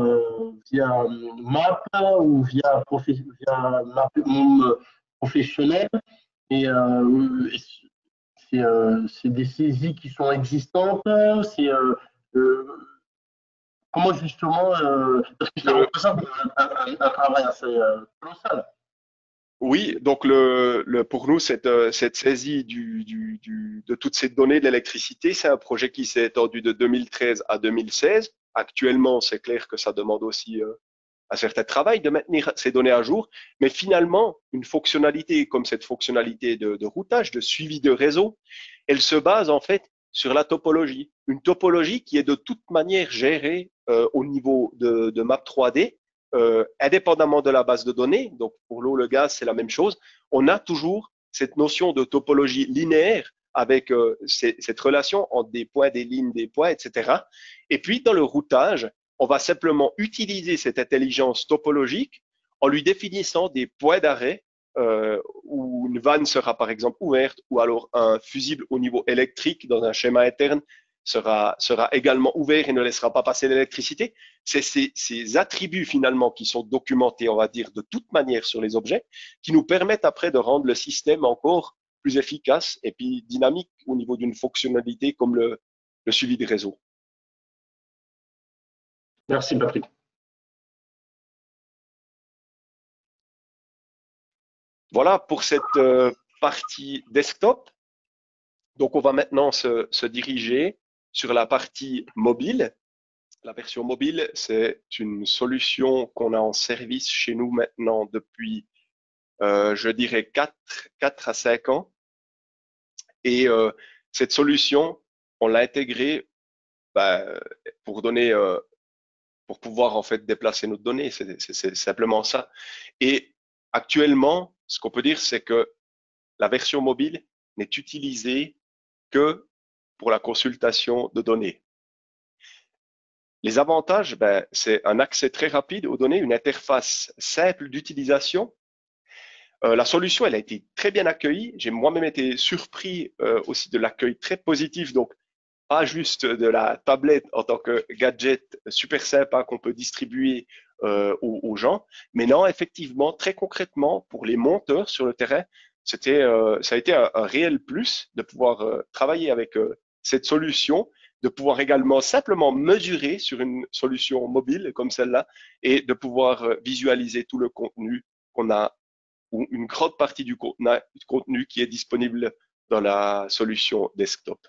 MAP ou via MAP professionnel. Et c'est des saisies qui sont existantes. Comment justement, parce que ça représente un travail assez colossal. Oui, donc pour nous, cette saisie de toutes ces données de l'électricité, c'est un projet qui s'est étendu de 2013 à 2016. Actuellement, c'est clair que ça demande aussi un certain travail de maintenir ces données à jour, mais finalement, une fonctionnalité comme cette fonctionnalité de routage, de suivi de réseau, elle se base en fait sur la topologie. Une topologie qui est de toute manière gérée au niveau de Map 3D, indépendamment de la base de données. Donc pour l'eau, le gaz, c'est la même chose. On a toujours cette notion de topologie linéaire avec cette relation entre des points, des lignes, des points, etc. Et puis dans le routage, on va simplement utiliser cette intelligence topologique en lui définissant des points d'arrêt où une vanne sera par exemple ouverte ou alors un fusible au niveau électrique dans un schéma interne sera également ouvert et ne laissera pas passer l'électricité. C'est ces attributs finalement qui sont documentés, on va dire, de toute manière sur les objets, qui nous permettent après de rendre le système encore plus efficace et puis dynamique au niveau d'une fonctionnalité comme le suivi des réseaux. Merci Patrick. Voilà pour cette partie desktop. Donc, on va maintenant se diriger sur la partie mobile. La version mobile, c'est une solution qu'on a en service chez nous maintenant depuis, je dirais, 4 à 5 ans. Et cette solution, on l'a intégrée pour donner, pour pouvoir en fait déplacer notre donnée. C'est simplement ça. Et actuellement, ce qu'on peut dire, c'est que la version mobile n'est utilisée que pour la consultation de données. Les avantages, c'est un accès très rapide aux données, une interface simple d'utilisation. La solution, elle a été très bien accueillie. J'ai moi-même été surpris aussi de l'accueil très positif. Donc, pas juste de la tablette en tant que gadget super sympa qu'on peut distribuer aux gens, mais non, effectivement, très concrètement, pour les monteurs sur le terrain, ça a été un réel plus de pouvoir travailler avec cette solution, de pouvoir également simplement mesurer sur une solution mobile comme celle-là et de pouvoir visualiser tout le contenu qu'on a ou une grande partie du contenu qui est disponible dans la solution desktop.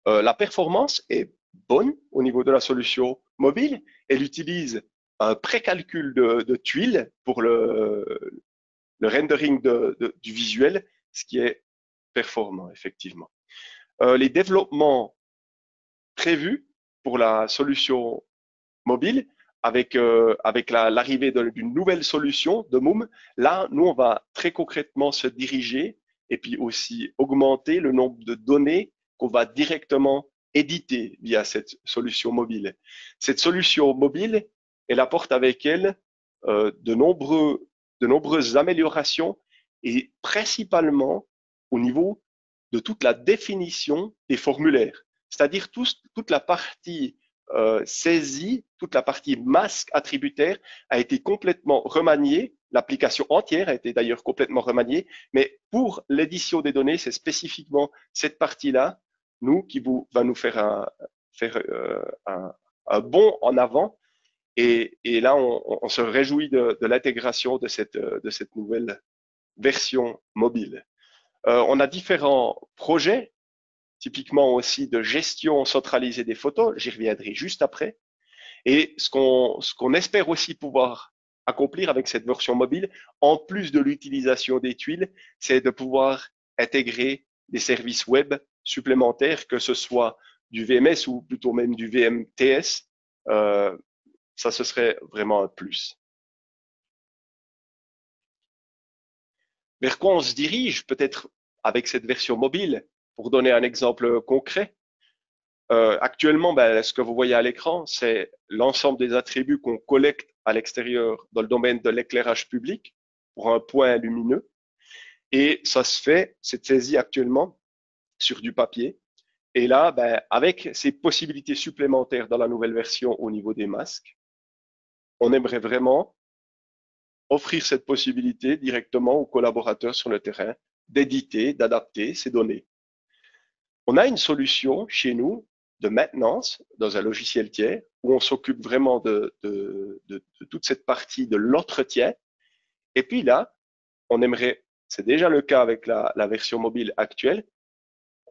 La performance est bonne au niveau de la solution mobile. Elle utilise un précalcul de tuiles pour le rendering du visuel, ce qui est performant, effectivement. Les développements prévus pour la solution mobile, avec l'arrivée d'une nouvelle solution de Moom, là, nous, on va très concrètement se diriger et puis aussi augmenter le nombre de données qu'on va directement éditer via cette solution mobile. Cette solution mobile, elle apporte avec elle de nombreuses améliorations et principalement au niveau de toute la définition des formulaires, c'est-à-dire toute la partie saisie, toute la partie masque attributaire a été complètement remaniée. L'application entière a été d'ailleurs complètement remaniée, mais pour l'édition des données, c'est spécifiquement cette partie-là, qui va nous faire un bond en avant. Et là, on se réjouit de l'intégration de cette version mobile. On a différents projets, typiquement aussi de gestion centralisée des photos. J'y reviendrai juste après. Et ce qu'on espère aussi pouvoir accomplir avec cette version mobile, en plus de l'utilisation des tuiles, c'est de pouvoir intégrer des services web supplémentaires, que ce soit du VMS ou plutôt même du VMTS. Ça, ce serait vraiment un plus. Vers quoi on se dirige peut-être avec cette version mobile? Pour donner un exemple concret, actuellement, ce que vous voyez à l'écran, c'est l'ensemble des attributs qu'on collecte à l'extérieur dans le domaine de l'éclairage public pour un point lumineux. Et ça se fait, c'est saisi actuellement sur du papier. Et là, avec ces possibilités supplémentaires dans la nouvelle version au niveau des masques, on aimerait vraiment offrir cette possibilité directement aux collaborateurs sur le terrain d'éditer, d'adapter ces données. On a une solution chez nous de maintenance dans un logiciel tiers où on s'occupe vraiment de toute cette partie de l'entretien. Et puis là, on aimerait, c'est déjà le cas avec la version mobile actuelle,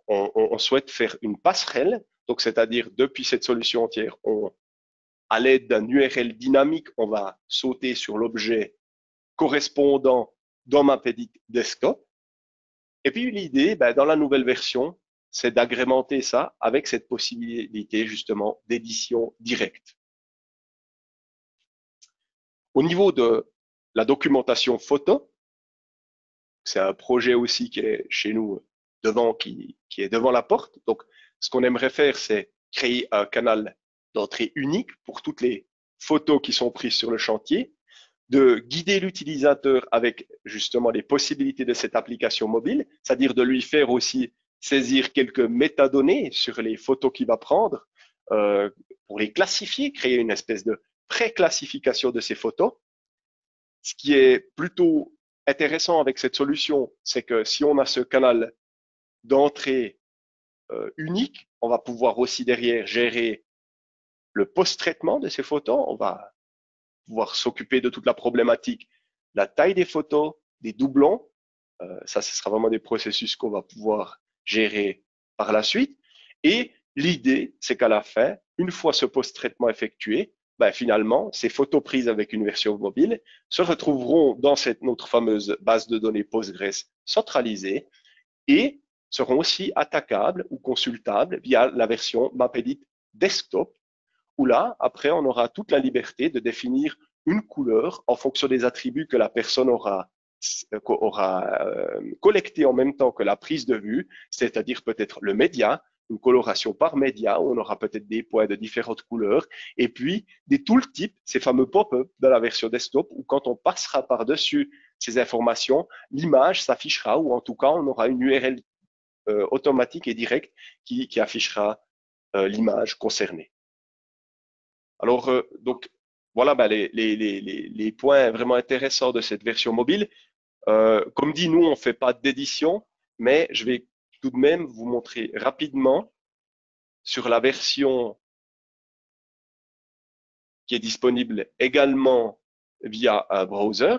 on souhaite faire une passerelle. Donc, c'est-à-dire depuis cette solution tiers, à l'aide d'un URL dynamique, on va sauter sur l'objet correspondant dans Mapedit Desktop. Et puis l'idée, dans la nouvelle version, c'est d'agrémenter ça avec cette possibilité justement d'édition directe. Au niveau de la documentation photo, c'est un projet aussi qui est chez nous devant, qui est devant la porte. Donc, ce qu'on aimerait faire, c'est créer un canal d'entrée unique pour toutes les photos qui sont prises sur le chantier, de guider l'utilisateur avec justement les possibilités de cette application mobile, c'est-à-dire de lui faire aussi saisir quelques métadonnées sur les photos qu'il va prendre pour les classifier, créer une espèce de pré-classification de ces photos. Ce qui est plutôt intéressant avec cette solution, c'est que si on a ce canal d'entrée unique, on va pouvoir aussi derrière gérer le post-traitement de ces photos. On va pouvoir s'occuper de toute la problématique, la taille des photos, des doublons. Ça, ce sera vraiment des processus qu'on va pouvoir gérer par la suite. Et l'idée, c'est qu'à la fin, une fois ce post-traitement effectué, finalement, ces photos prises avec une version mobile se retrouveront dans notre fameuse base de données Postgres centralisée et seront aussi attaquables ou consultables via la version Mapedit Desktop, où là, après, on aura toute la liberté de définir une couleur en fonction des attributs que la personne aura collecté en même temps que la prise de vue, c'est-à-dire peut-être le média, une coloration par média, où on aura peut-être des points de différentes couleurs, et puis des tooltips, ces fameux pop-up de la version desktop, où quand on passera par-dessus ces informations, l'image s'affichera, ou en tout cas, on aura une URL automatique et directe qui affichera l'image concernée. Alors, donc, voilà les points vraiment intéressants de cette version mobile. Comme dit, nous, on ne fait pas d'édition, mais je vais tout de même vous montrer rapidement sur la version qui est disponible également via un browser,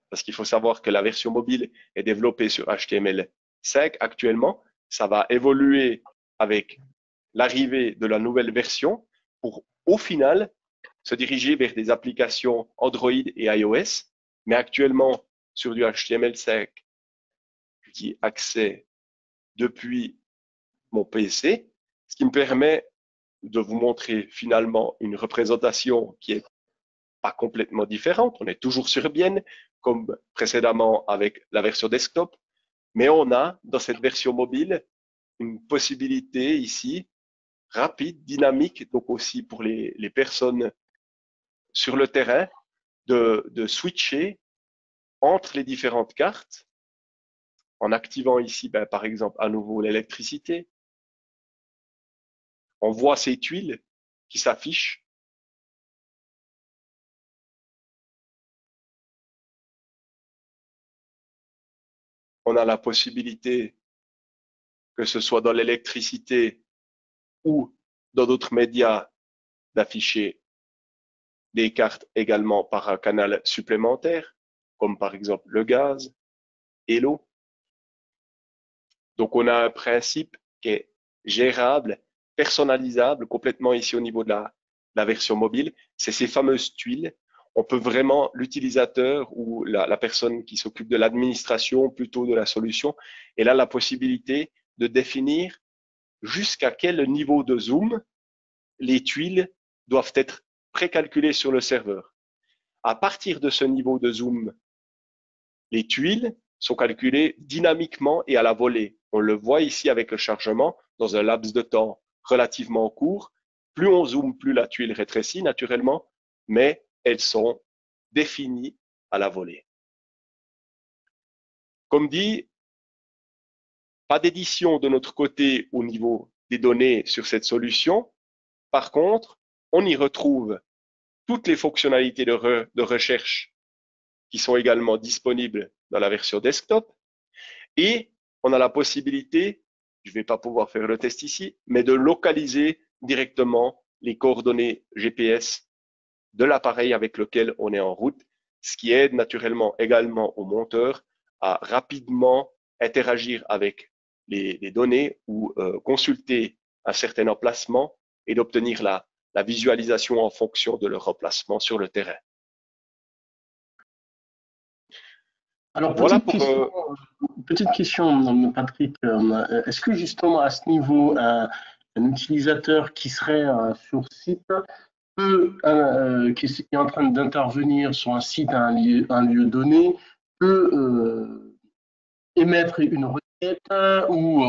parce qu'il faut savoir que la version mobile est développée sur HTML5 actuellement. Ça va évoluer avec l'arrivée de la nouvelle version pour, au final, se diriger vers des applications Android et iOS. Mais actuellement, sur du HTML5 qui est accès depuis mon PC, ce qui me permet de vous montrer finalement une représentation qui est pas complètement différente. On est toujours sur Bien, comme précédemment avec la version desktop, mais on a dans cette version mobile une possibilité ici rapide, dynamique, donc aussi pour les personnes sur le terrain, de switcher entre les différentes cartes en activant ici, par exemple, à nouveau l'électricité. On voit ces tuiles qui s'affichent. On a la possibilité, que ce soit dans l'électricité ou dans d'autres médias, d'afficher des cartes également par un canal supplémentaire, comme par exemple le gaz. et l'eau. Donc, on a un principe qui est gérable, personnalisable complètement ici au niveau de la version mobile. C'est ces fameuses tuiles. On peut vraiment, l'utilisateur ou la personne qui s'occupe de l'administration, plutôt de la solution, elle a la possibilité de définir jusqu'à quel niveau de zoom les tuiles doivent être précalculées sur le serveur. À partir de ce niveau de zoom, les tuiles sont calculées dynamiquement et à la volée. On le voit ici avec le chargement dans un laps de temps relativement court. Plus on zoome, plus la tuile rétrécit naturellement, mais elles sont définies à la volée. Comme dit, pas d'édition de notre côté au niveau des données sur cette solution. Par contre, on y retrouve toutes les fonctionnalités de recherche qui sont également disponibles dans la version desktop. Et on a la possibilité, je ne vais pas pouvoir faire le test ici, mais de localiser directement les coordonnées GPS de l'appareil avec lequel on est en route, ce qui aide naturellement également au monteur à rapidement interagir avec les données ou consulter un certain emplacement et d'obtenir la visualisation en fonction de leur emplacement sur le terrain. Alors, Voilà petite question, Patrick. Est-ce que justement à ce niveau, un utilisateur qui serait sur site qui est en train d'intervenir sur un site, un lieu donné, peut émettre une requête ou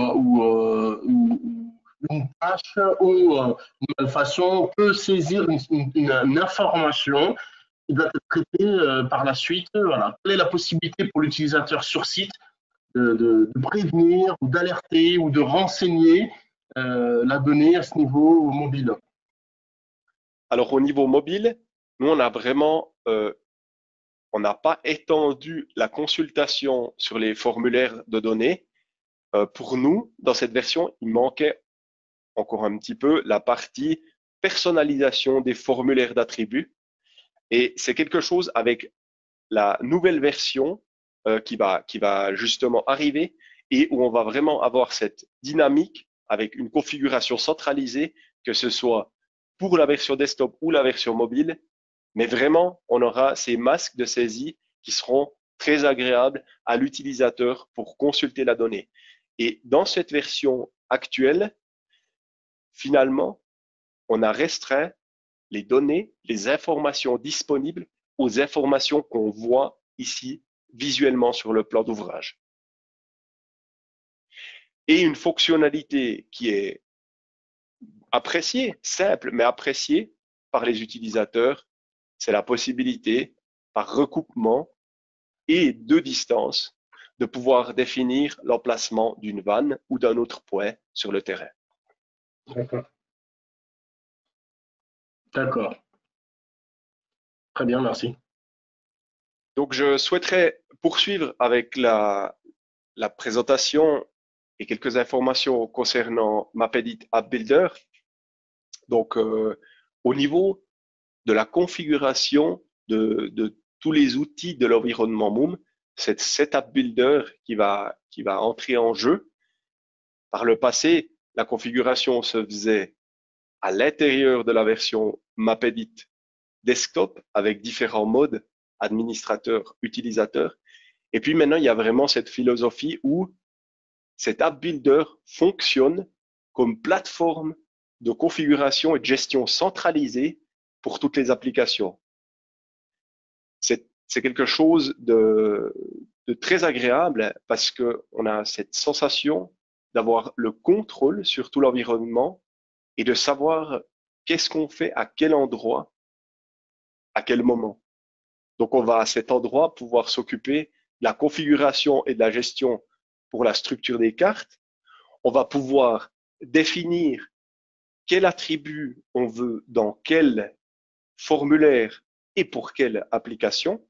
une tâche ou de malfaçon, peut saisir une information qui doit être traitée par la suite. Voilà. Quelle est la possibilité pour l'utilisateur sur site de prévenir ou d'alerter ou de renseigner la donnée à ce niveau mobile? Alors au niveau mobile, nous on a vraiment, on n'a pas étendu la consultation sur les formulaires de données. Pour nous, dans cette version, il manquait encore un petit peu la partie personnalisation des formulaires d'attributs. Et c'est quelque chose avec la nouvelle version qui va justement arriver et où on va vraiment avoir cette dynamique avec une configuration centralisée, que ce soit pour la version desktop ou la version mobile. Mais vraiment, on aura ces masques de saisie qui seront très agréables à l'utilisateur pour consulter la donnée. Et dans cette version actuelle, finalement, on a restreint les données, les informations disponibles aux informations qu'on voit ici visuellement sur le plan d'ouvrage. Et une fonctionnalité qui est appréciée, simple, mais appréciée par les utilisateurs, c'est la possibilité, par recoupement et de distance, de pouvoir définir l'emplacement d'une vanne ou d'un autre point sur le terrain. D'accord. D'accord. Très bien, merci. Donc, je souhaiterais poursuivre avec la présentation et quelques informations concernant Mapedit App Builder. Donc, au niveau de la configuration de tous les outils de l'environnement Moom, c'est cet App Builder qui va entrer en jeu. Par le passé, la configuration se faisait à l'intérieur de la version Mapedit Desktop avec différents modes, administrateur, utilisateur. Et puis maintenant, il y a vraiment cette philosophie où cet App Builder fonctionne comme plateforme de configuration et de gestion centralisée pour toutes les applications. C'est quelque chose de très agréable parce qu'on a cette sensation d'avoir le contrôle sur tout l'environnement et de savoir qu'est-ce qu'on fait à quel endroit, à quel moment. Donc, on va à cet endroit pouvoir s'occuper de la configuration et de la gestion pour la structure des cartes. On va pouvoir définir quel attribut on veut dans quel formulaire et pour quelle application.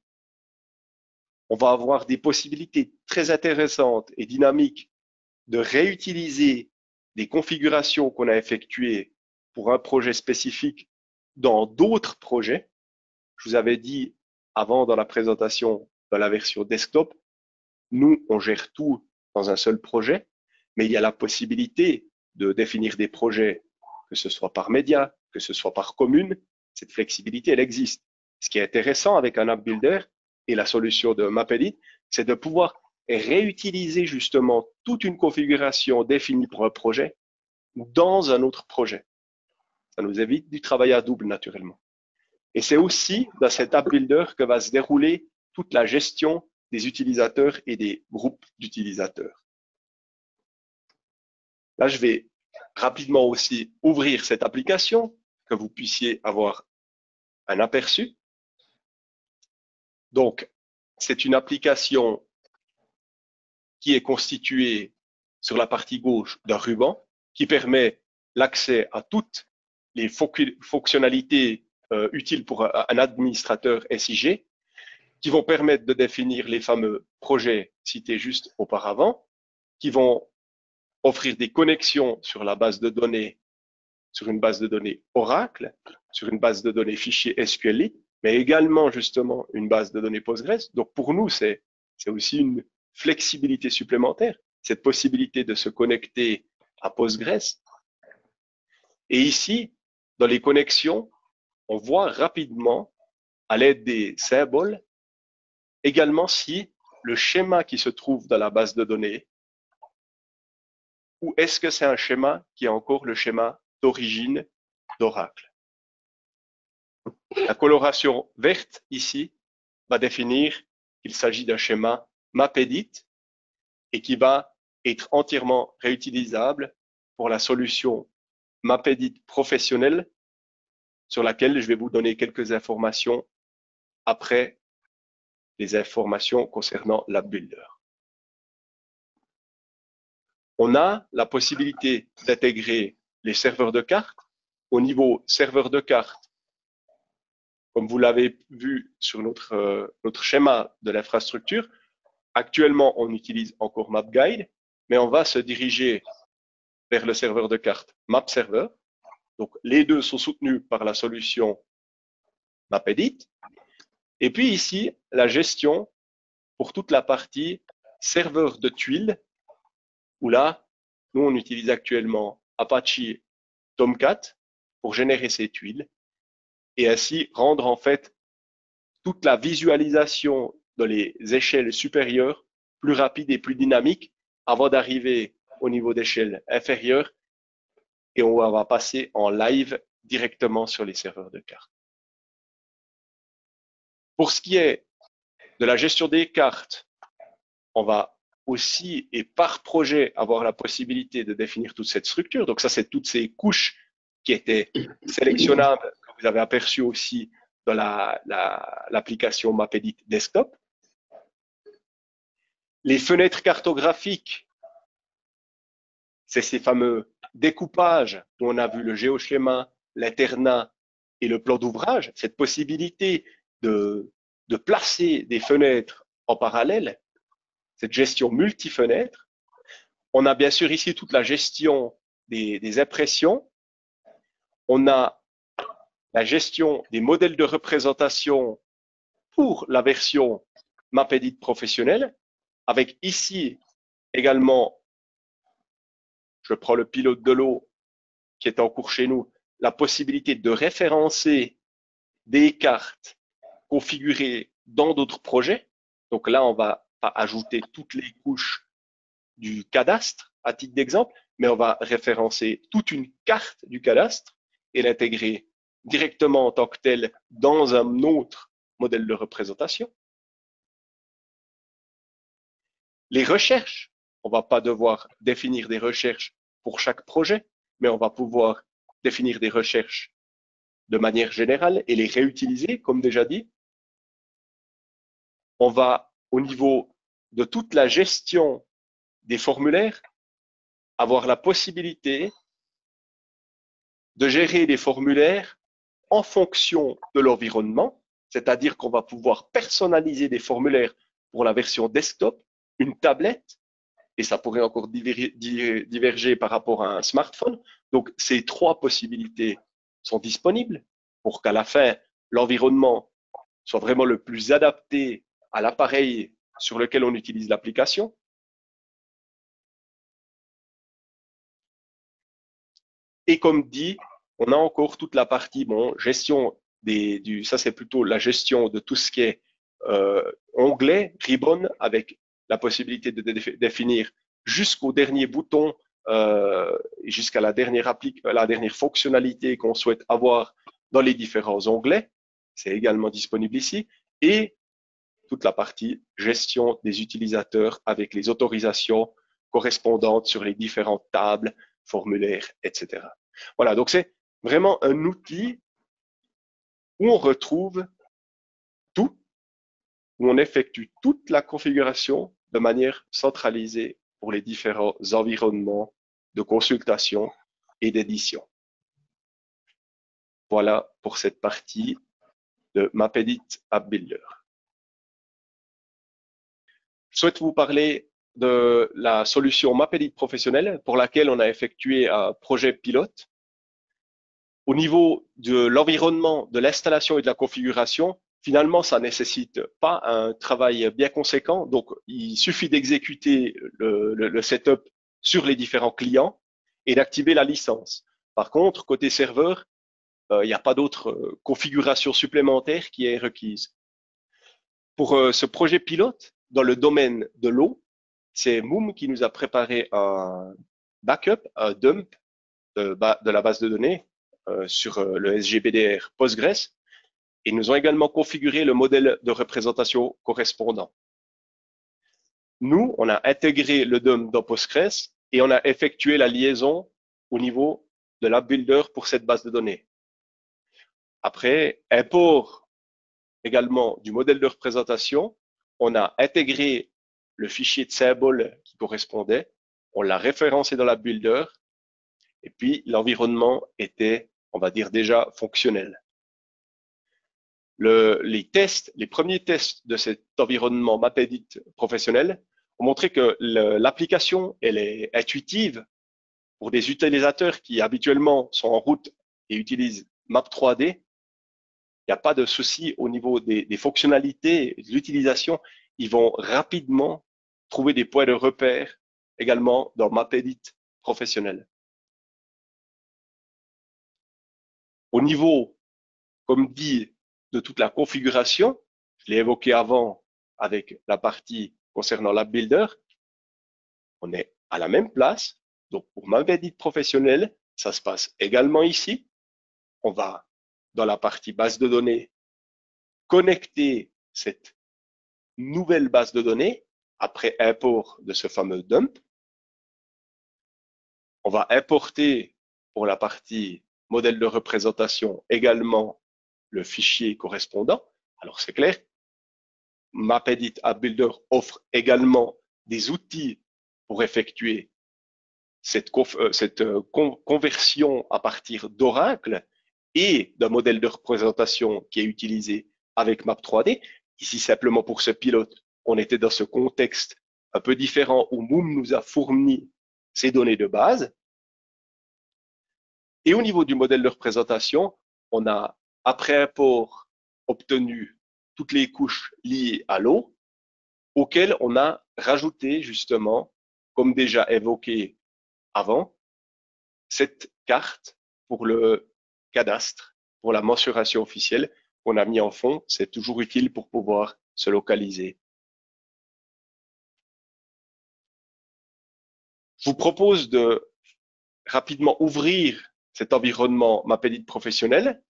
On va avoir des possibilités très intéressantes et dynamiques de réutiliser des configurations qu'on a effectuées pour un projet spécifique dans d'autres projets. Je vous avais dit avant dans la présentation dans la version desktop, nous, on gère tout dans un seul projet, mais il y a la possibilité de définir des projets, que ce soit par média, que ce soit par commune. Cette flexibilité, elle existe. Ce qui est intéressant avec un app builder et la solution de Mapedit, c'est de pouvoir réutiliser justement toute une configuration définie pour un projet dans un autre projet. Ça nous évite du travail à double naturellement. Et c'est aussi dans cet app builder que va se dérouler toute la gestion des utilisateurs et des groupes d'utilisateurs. Là, je vais rapidement aussi ouvrir cette application, que vous puissiez avoir un aperçu. Donc, c'est une application qui est constituée sur la partie gauche d'un ruban qui permet l'accès à toutes les fonctionnalités utiles pour un administrateur SIG, qui vont permettre de définir les fameux projets cités juste auparavant, qui vont offrir des connexions sur la base de données, sur une base de données Oracle, sur une base de données fichiers SQLite, mais également justement une base de données Postgres. Donc pour nous, c'est aussi une flexibilité supplémentaire, cette possibilité de se connecter à Postgres. Et ici, dans les connexions, on voit rapidement, à l'aide des symboles, également si le schéma qui se trouve dans la base de données, ou est-ce que c'est un schéma qui est encore le schéma d'origine d'Oracle. La coloration verte ici va définir qu'il s'agit d'un schéma Mapedit et qui va être entièrement réutilisable pour la solution Mapedit professionnelle, sur laquelle je vais vous donner quelques informations après les informations concernant l'App Builder. On a la possibilité d'intégrer les serveurs de cartes. Au niveau serveur de cartes, comme vous l'avez vu sur notre schéma de l'infrastructure, actuellement, on utilise encore MapGuide, mais on va se diriger vers le serveur de cartes MapServer. Donc, les deux sont soutenus par la solution Mapedit. Et puis ici, la gestion pour toute la partie serveur de tuiles, où là, nous, on utilise actuellement Apache Tomcat pour générer ces tuiles et ainsi rendre en fait toute la visualisation dans les échelles supérieures plus rapide et plus dynamique avant d'arriver au niveau d'échelle inférieure et on va passer en live directement sur les serveurs de cartes. Pour ce qui est de la gestion des cartes, on va aussi et par projet avoir la possibilité de définir toute cette structure. Donc ça, c'est toutes ces couches qui étaient sélectionnables, que vous avez aperçues aussi dans l'application Mapedit Desktop. Les fenêtres cartographiques, c'est ces fameux découpages dont on a vu le géoschéma, l'internat et le plan d'ouvrage, cette possibilité de placer des fenêtres en parallèle, cette gestion multi-fenêtres. On a bien sûr ici toute la gestion des impressions. On a la gestion des modèles de représentation pour la version Mapedit professionnelle, avec ici également, je prends le pilote de l'eau qui est en cours chez nous, la possibilité de référencer des cartes configurées dans d'autres projets. Donc là, on va pas ajouter toutes les couches du cadastre à titre d'exemple, mais on va référencer toute une carte du cadastre et l'intégrer directement en tant que telle dans un autre modèle de représentation. Les recherches, on ne va pas devoir définir des recherches pour chaque projet, mais on va pouvoir définir des recherches de manière générale et les réutiliser, comme déjà dit. On va, au niveau de toute la gestion des formulaires, avoir la possibilité de gérer les formulaires en fonction de l'environnement, c'est-à-dire qu'on va pouvoir personnaliser des formulaires pour la version desktop, une tablette, et ça pourrait encore diverger par rapport à un smartphone. Donc, ces trois possibilités sont disponibles pour qu'à la fin, l'environnement soit vraiment le plus adapté à l'appareil sur lequel on utilise l'application. Et comme dit, on a encore toute la partie gestion ça c'est plutôt la gestion de tout ce qui est onglet, ribbon, avec la possibilité de définir jusqu'au dernier bouton, jusqu'à la dernière fonctionnalité qu'on souhaite avoir dans les différents onglets. C'est également disponible ici. Et toute la partie gestion des utilisateurs avec les autorisations correspondantes sur les différentes tables, formulaires, etc. Voilà, donc c'est vraiment un outil où on retrouve tout, où on effectue toute la configuration de manière centralisée pour les différents environnements de consultation et d'édition. Voilà pour cette partie de Mapedit App Builder. Je souhaite vous parler de la solution Mapedit professionnelle pour laquelle on a effectué un projet pilote. Au niveau de l'environnement, de l'installation et de la configuration, finalement, ça nécessite pas un travail bien conséquent. Donc, il suffit d'exécuter le setup sur les différents clients et d'activer la licence. Par contre, côté serveur, il n'y a pas d'autre configuration supplémentaire qui est requise. Pour ce projet pilote, dans le domaine de l'eau, c'est Moom qui nous a préparé un backup, un dump de la base de données sur le SGBDR Postgres, et nous ont également configuré le modèle de représentation correspondant. Nous, on a intégré le dump dans Postgres et on a effectué la liaison au niveau de l'app builder pour cette base de données. Après, import également du modèle de représentation, on a intégré le fichier de symbole qui correspondait, on l'a référencé dans l'app builder, et puis l'environnement était, on va dire, déjà fonctionnel. Les premiers tests de cet environnement Mapedit professionnel ont montré que l'application, elle est intuitive pour des utilisateurs qui habituellement sont en route et utilisent Map3D. Il n'y a pas de souci au niveau des fonctionnalités, de l'utilisation. Ils vont rapidement trouver des points de repère également dans Mapedit professionnel. Au niveau, comme dit, de toute la configuration, je l'ai évoqué avant avec la partie concernant l'app builder, on est à la même place. Donc pour Mapedit professionnel, ça se passe également ici. On va dans la partie base de données connecter cette nouvelle base de données après import de ce fameux dump. On va importer pour la partie modèle de représentation également le fichier correspondant. Alors c'est clair, Mapedit App Builder offre également des outils pour effectuer cette conversion à partir d'Oracle et d'un modèle de représentation qui est utilisé avec Map3D. Ici, simplement pour ce pilote, on était dans ce contexte un peu différent où Moom nous a fourni ces données de base. Et au niveau du modèle de représentation, on a, après import, obtenu toutes les couches liées à l'eau, auxquelles on a rajouté justement, comme déjà évoqué avant, cette carte pour le cadastre, pour la mensuration officielle qu'on a mis en fond. C'est toujours utile pour pouvoir se localiser. Je vous propose de rapidement ouvrir cet environnement Mapedit professionnel.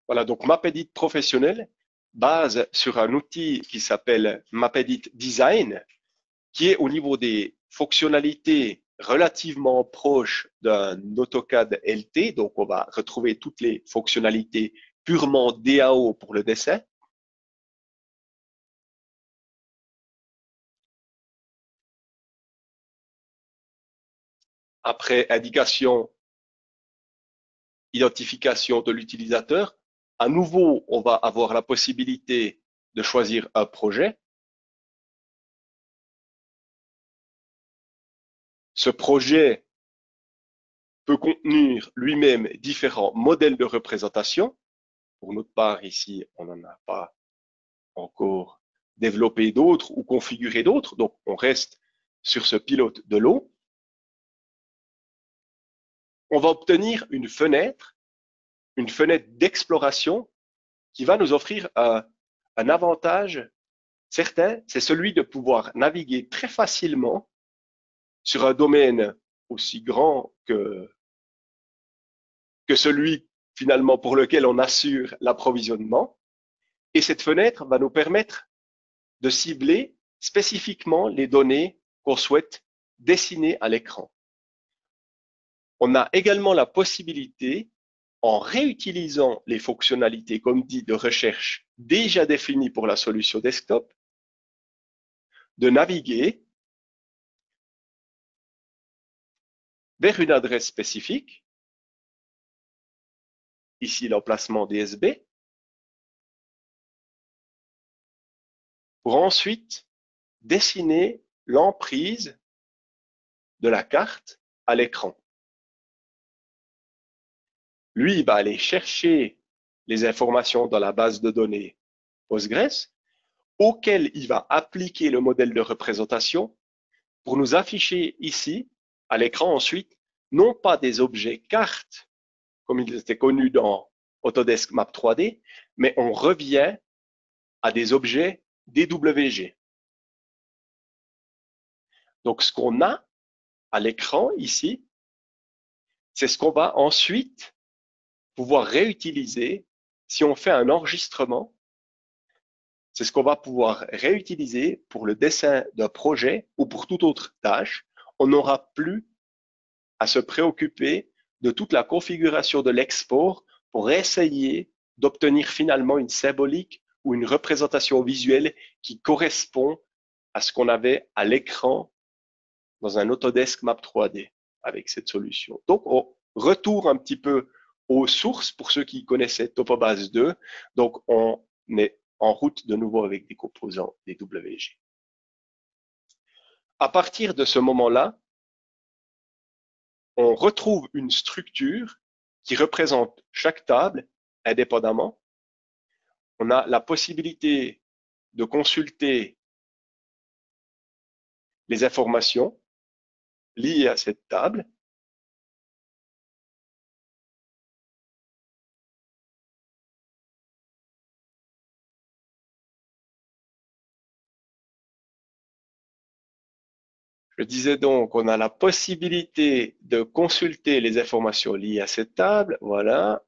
Voilà, donc Mapedit professionnel base sur un outil qui s'appelle Mapedit Design, qui est au niveau des fonctionnalités relativement proches d'un AutoCAD LT. Donc, on va retrouver toutes les fonctionnalités purement DAO pour le dessin. Après indication, identification de l'utilisateur, à nouveau, on va avoir la possibilité de choisir un projet. Ce projet peut contenir lui-même différents modèles de représentation. Pour notre part, ici, on n'en a pas encore développé d'autres ou configuré d'autres, donc on reste sur ce pilote de l'eau. On va obtenir une fenêtre d'exploration qui va nous offrir un avantage certain, c'est celui de pouvoir naviguer très facilement sur un domaine aussi grand que celui finalement pour lequel on assure l'approvisionnement. Et cette fenêtre va nous permettre de cibler spécifiquement les données qu'on souhaite dessiner à l'écran. On a également la possibilité, en réutilisant les fonctionnalités, comme dit, de recherche déjà définies pour la solution desktop, de naviguer vers une adresse spécifique, ici l'emplacement DSB, pour ensuite dessiner l'emprise de la carte à l'écran. Lui, il va aller chercher les informations dans la base de données Postgres, auquel il va appliquer le modèle de représentation pour nous afficher ici, à l'écran ensuite, non pas des objets cartes, comme il était connu dans Autodesk Map 3D, mais on revient à des objets DWG. Donc, ce qu'on a à l'écran ici, c'est ce qu'on va ensuite pouvoir réutiliser si on fait un enregistrement. C'est ce qu'on va pouvoir réutiliser pour le dessin d'un projet ou pour toute autre tâche. On n'aura plus à se préoccuper de toute la configuration de l'export pour essayer d'obtenir finalement une symbolique ou une représentation visuelle qui correspond à ce qu'on avait à l'écran dans un Autodesk Map 3D avec cette solution. Donc, on retourne un petit peu aux sources pour ceux qui connaissaient Topobase 2. Donc, on est en route de nouveau avec des composants DWG. À partir de ce moment-là, on retrouve une structure qui représente chaque table indépendamment. On a la possibilité de consulter les informations liées à cette table. Je disais donc, on a la possibilité de consulter les informations liées à cette table. Voilà.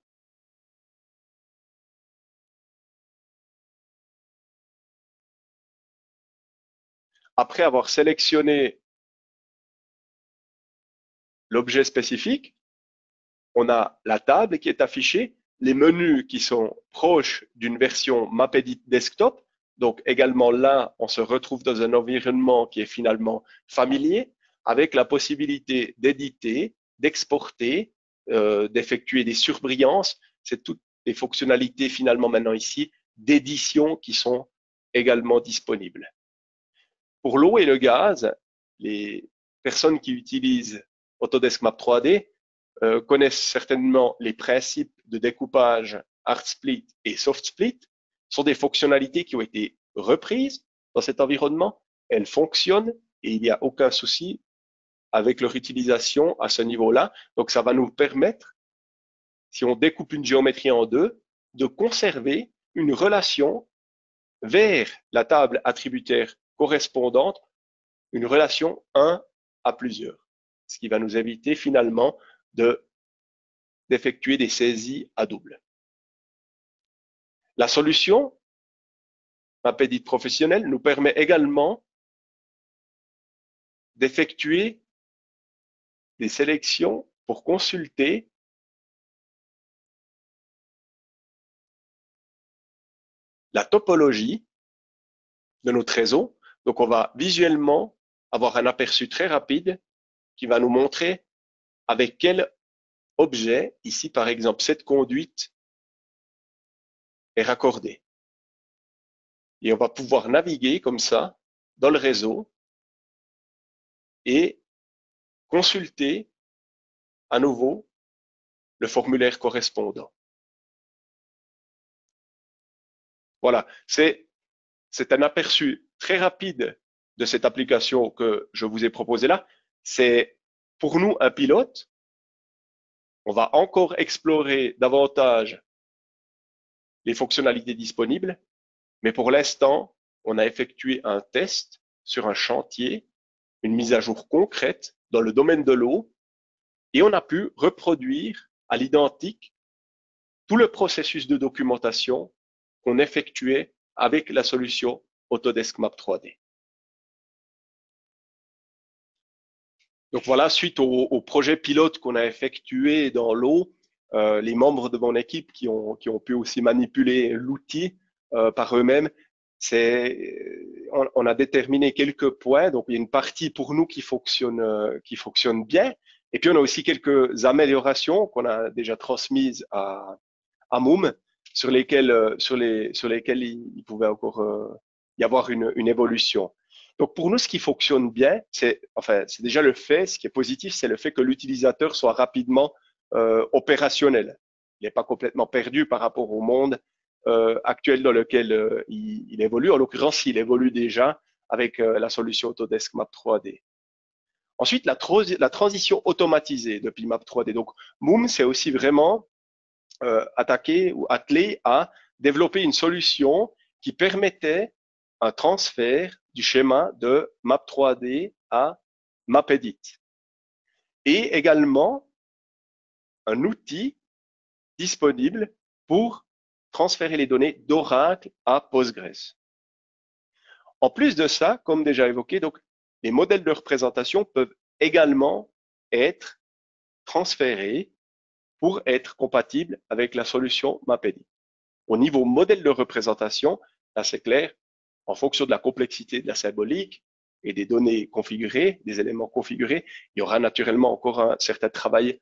Après avoir sélectionné l'objet spécifique, on a la table qui est affichée, les menus qui sont proches d'une version MapEdit Desktop. Donc également là, on se retrouve dans un environnement qui est finalement familier, avec la possibilité d'éditer, d'exporter, d'effectuer des surbrillances. C'est toutes les fonctionnalités finalement maintenant ici d'édition qui sont également disponibles. Pour l'eau et le gaz, les personnes qui utilisent Autodesk Map 3D connaissent certainement les principes de découpage Hard Split et Soft Split. Ce sont des fonctionnalités qui ont été reprises dans cet environnement. Elles fonctionnent et il n'y a aucun souci avec leur utilisation à ce niveau-là. Donc, ça va nous permettre, si on découpe une géométrie en deux, de conserver une relation vers la table attributaire correspondante, une relation 1 à plusieurs, ce qui va nous éviter finalement d'effectuer des saisies à double. La solution MapEdit professionnel nous permet également d'effectuer des sélections pour consulter la topologie de notre réseau. Donc, on va visuellement avoir un aperçu très rapide qui va nous montrer avec quel objet, ici par exemple cette conduite, est raccordée. Et on va pouvoir naviguer comme ça dans le réseau et consulter à nouveau le formulaire correspondant. Voilà, c'est un aperçu très rapide de cette application que je vous ai proposée là. C'est pour nous un pilote. On va encore explorer davantage les fonctionnalités disponibles, mais pour l'instant, on a effectué un test sur un chantier, une mise à jour concrète dans le domaine de l'eau, et on a pu reproduire à l'identique tout le processus de documentation qu'on effectuait avec la solution Autodesk Map 3D. Donc voilà, suite au projet pilote qu'on a effectué dans l'eau, les membres de mon équipe qui ont pu aussi manipuler l'outil par eux-mêmes, on a déterminé quelques points. Donc il y a une partie pour nous qui fonctionne bien, et puis on a aussi quelques améliorations qu'on a déjà transmises à Moom, sur lesquelles il pouvait encore y avoir une évolution. Donc pour nous, ce qui fonctionne bien, c'est déjà le fait, ce qui est positif, c'est le fait que l'utilisateur soit rapidement opérationnel. Il n'est pas complètement perdu par rapport au monde actuel dans lequel il évolue. En l'occurrence, il évolue déjà avec la solution Autodesk Map 3D. Ensuite, la transition automatisée depuis Map 3D. Donc Moom, c'est aussi vraiment attaqué ou attelé à développer une solution qui permettait un transfert du schéma de Map 3D à MapEdit. Et également un outil disponible pour transférer les données d'Oracle à Postgres. En plus de ça, comme déjà évoqué, donc, les modèles de représentation peuvent également être transférés pour être compatibles avec la solution MapEdit. Au niveau modèle de représentation, là c'est clair, en fonction de la complexité de la symbolique et des données configurées, des éléments configurés, il y aura naturellement encore un certain travail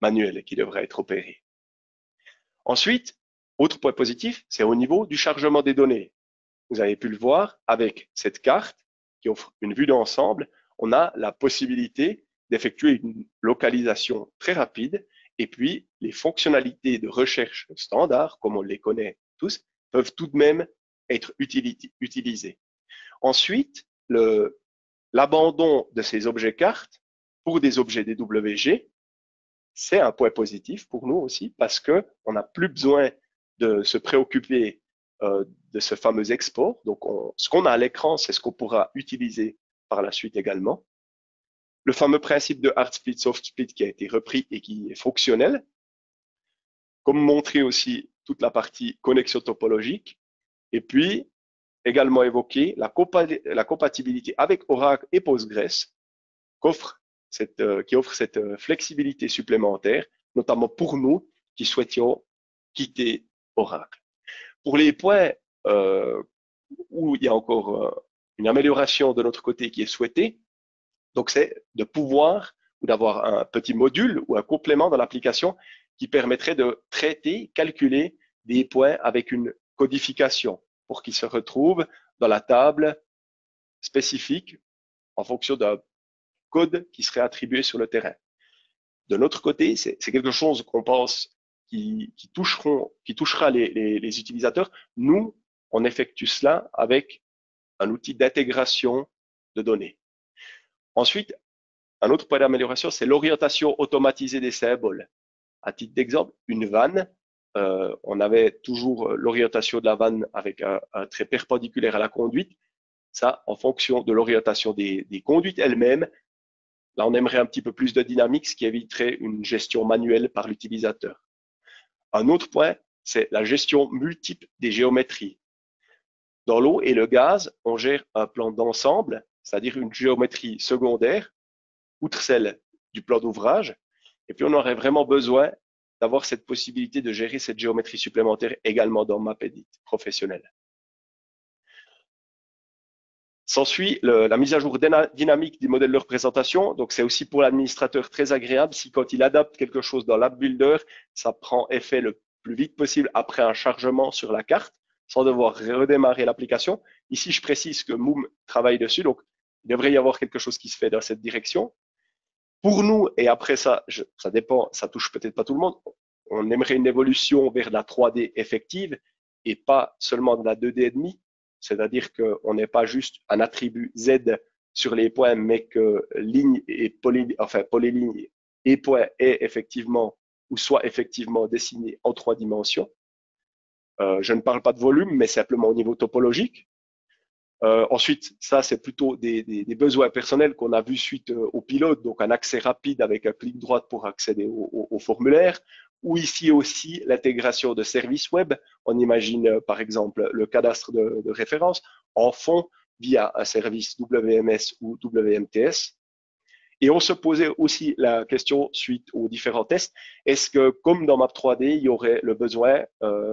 manuel qui devra être opéré. Ensuite, autre point positif, c'est au niveau du chargement des données. Vous avez pu le voir avec cette carte qui offre une vue d'ensemble, on a la possibilité d'effectuer une localisation très rapide et puis les fonctionnalités de recherche standard, comme on les connaît tous, peuvent tout de même être utilisées. Ensuite, l'abandon de ces objets cartes pour des objets DWG, c'est un point positif pour nous aussi parce que on n'a plus besoin de se préoccuper de ce fameux export. Donc, ce qu'on a à l'écran, c'est ce qu'on pourra utiliser par la suite également. Le fameux principe de hard split, soft split qui a été repris et qui est fonctionnel. Comme montré aussi toute la partie connexion topologique. Et puis, également évoqué la compatibilité avec Oracle et Postgres qui offre cette flexibilité supplémentaire, notamment pour nous qui souhaitions quitter Oracle. Pour les points où il y a encore une amélioration de notre côté qui est souhaitée, donc c'est de pouvoir ou d'avoir un petit module ou un complément dans l'application qui permettrait de traiter, calculer des points avec une codification pour qu'ils se retrouvent dans la table spécifique en fonction d'un code qui serait attribué sur le terrain. De notre côté, c'est quelque chose qu'on pense qui touchera les utilisateurs. Nous, on effectue cela avec un outil d'intégration de données. Ensuite, un autre point d'amélioration, c'est l'orientation automatisée des symboles. À titre d'exemple, une vanne, on avait toujours l'orientation de la vanne avec un trait perpendiculaire à la conduite. Ça, en fonction de l'orientation des conduites elles-mêmes, là, on aimerait un petit peu plus de dynamique, ce qui éviterait une gestion manuelle par l'utilisateur. Un autre point, c'est la gestion multiple des géométries. Dans l'eau et le gaz, on gère un plan d'ensemble, c'est-à-dire une géométrie secondaire, outre celle du plan d'ouvrage. Et puis, on aurait vraiment besoin d'avoir cette possibilité de gérer cette géométrie supplémentaire également dans MapEdit professionnel. S'ensuit la mise à jour dynamique des modèles de représentation. Donc, c'est aussi pour l'administrateur très agréable si quand il adapte quelque chose dans l'App Builder, ça prend effet le plus vite possible après un chargement sur la carte, sans devoir redémarrer l'application. Ici, je précise que Moom travaille dessus, donc il devrait y avoir quelque chose qui se fait dans cette direction. Pour nous, et après ça, ça dépend, ça touche peut-être pas tout le monde, on aimerait une évolution vers la 3D effective et pas seulement de la 2D et demi. C'est-à-dire qu'on n'est pas juste un attribut Z sur les points, mais que ligne et polyligne et point est effectivement ou soit effectivement dessiné en 3 dimensions. Je ne parle pas de volume, mais simplement au niveau topologique. Ensuite, ça, c'est plutôt des besoins personnels qu'on a vu suite au pilote, donc un accès rapide avec un clic droit pour accéder au formulaire, ou ici aussi l'intégration de services web. On imagine par exemple le cadastre de référence en fond via un service WMS ou WMTS. Et on se posait aussi la question suite aux différents tests, est-ce que comme dans Map3D, il y aurait le besoin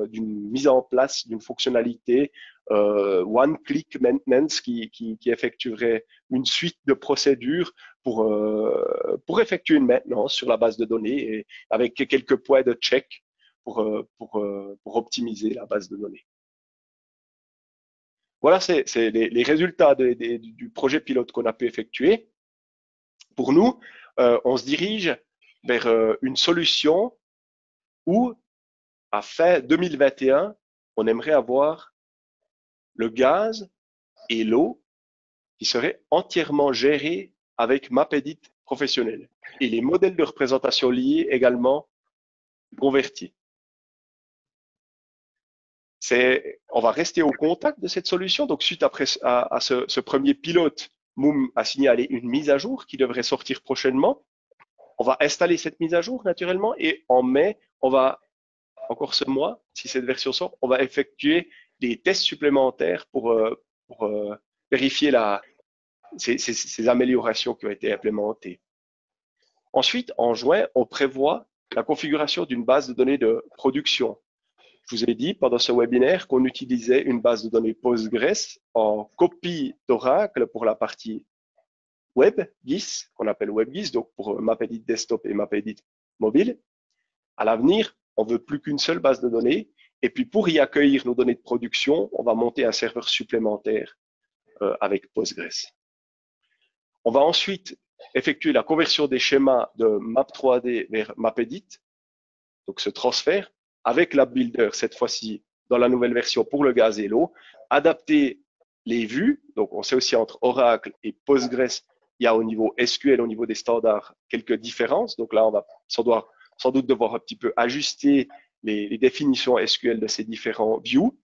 d'une mise en place d'une fonctionnalité one-click maintenance qui effectuerait une suite de procédures pour effectuer une maintenance sur la base de données et avec quelques points de check pour optimiser la base de données. Voilà, c'est les résultats du projet pilote qu'on a pu effectuer. Pour nous, on se dirige vers une solution où, à fin 2021, on aimerait avoir le gaz et l'eau qui seraient entièrement gérés avec MapEdit professionnel et les modèles de représentation liés également convertis. On va rester au contact de cette solution. Donc, suite à ce premier pilote, Moom a signalé une mise à jour qui devrait sortir prochainement. On va installer cette mise à jour naturellement et en mai, on va, encore ce mois, si cette version sort, on va effectuer des tests supplémentaires pour vérifier ces améliorations qui ont été implémentées. Ensuite, en juin, on prévoit la configuration d'une base de données de production. Je vous ai dit pendant ce webinaire qu'on utilisait une base de données Postgres en copie d'Oracle pour la partie WebGIS, qu'on appelle WebGIS, donc pour MapEdit Desktop et MapEdit Mobile. À l'avenir, on veut plus qu'une seule base de données. Et puis, pour y accueillir nos données de production, on va monter un serveur supplémentaire avec Postgres. On va ensuite effectuer la conversion des schémas de Map3D vers MapEdit, donc ce transfert, avec l'App Builder, cette fois-ci dans la nouvelle version pour le gaz et l'eau, adapter les vues. Donc, on sait aussi entre Oracle et Postgres, il y a au niveau SQL, au niveau des standards, quelques différences. Donc là, on va sans doute devoir un petit peu ajuster les définitions SQL de ces différents views.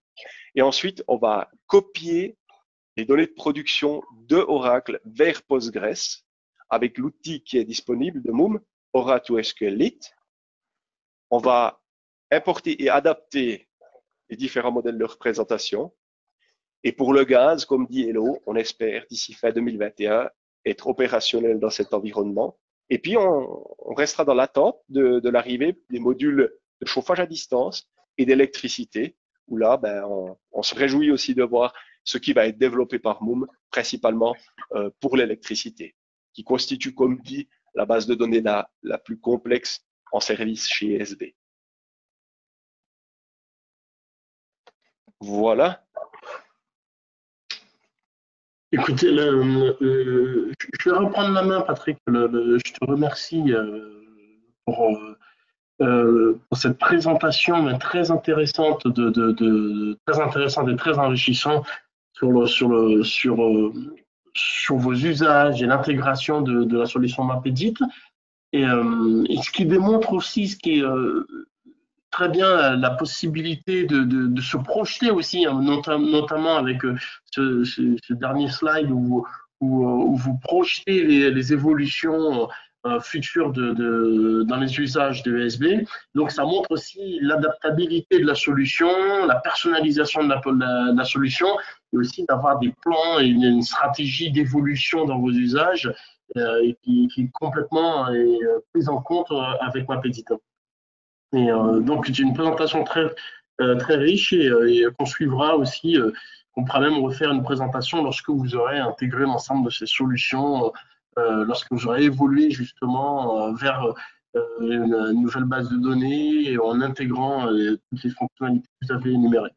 Et ensuite, on va copier les données de production de Oracle vers Postgres avec l'outil qui est disponible de Moom, Oracle SQLite. On va importer et adapter les différents modèles de représentation. Et pour le gaz, comme dit Hello, on espère d'ici fin 2021 être opérationnel dans cet environnement. Et puis, on restera dans l'attente de l'arrivée des modules de chauffage à distance et d'électricité, où là, on se réjouit aussi de voir ce qui va être développé par Moom, principalement pour l'électricité, qui constitue, comme dit, la base de données la plus complexe en service chez ESB. Voilà. Écoutez, je vais reprendre la main, Patrick. Je te remercie pour cette présentation mais très intéressante, très intéressante et très enrichissante sur vos usages et l'intégration de la solution MapEdit. Et ce qui démontre aussi ce qui est très bien la possibilité de se projeter aussi, hein, notamment avec ce dernier slide où vous projetez les évolutions futures dans les usages de ESB. Donc, ça montre aussi l'adaptabilité de la solution, la personnalisation de la solution, et aussi d'avoir des plans et une stratégie d'évolution dans vos usages et qui est complètement prise en compte avec MapEdit. Et donc, c'est une présentation très riche et qu'on suivra aussi. On pourra même refaire une présentation lorsque vous aurez intégré l'ensemble de ces solutions, lorsque vous aurez évolué justement vers une nouvelle base de données et en intégrant toutes les fonctionnalités que vous avez énumérées.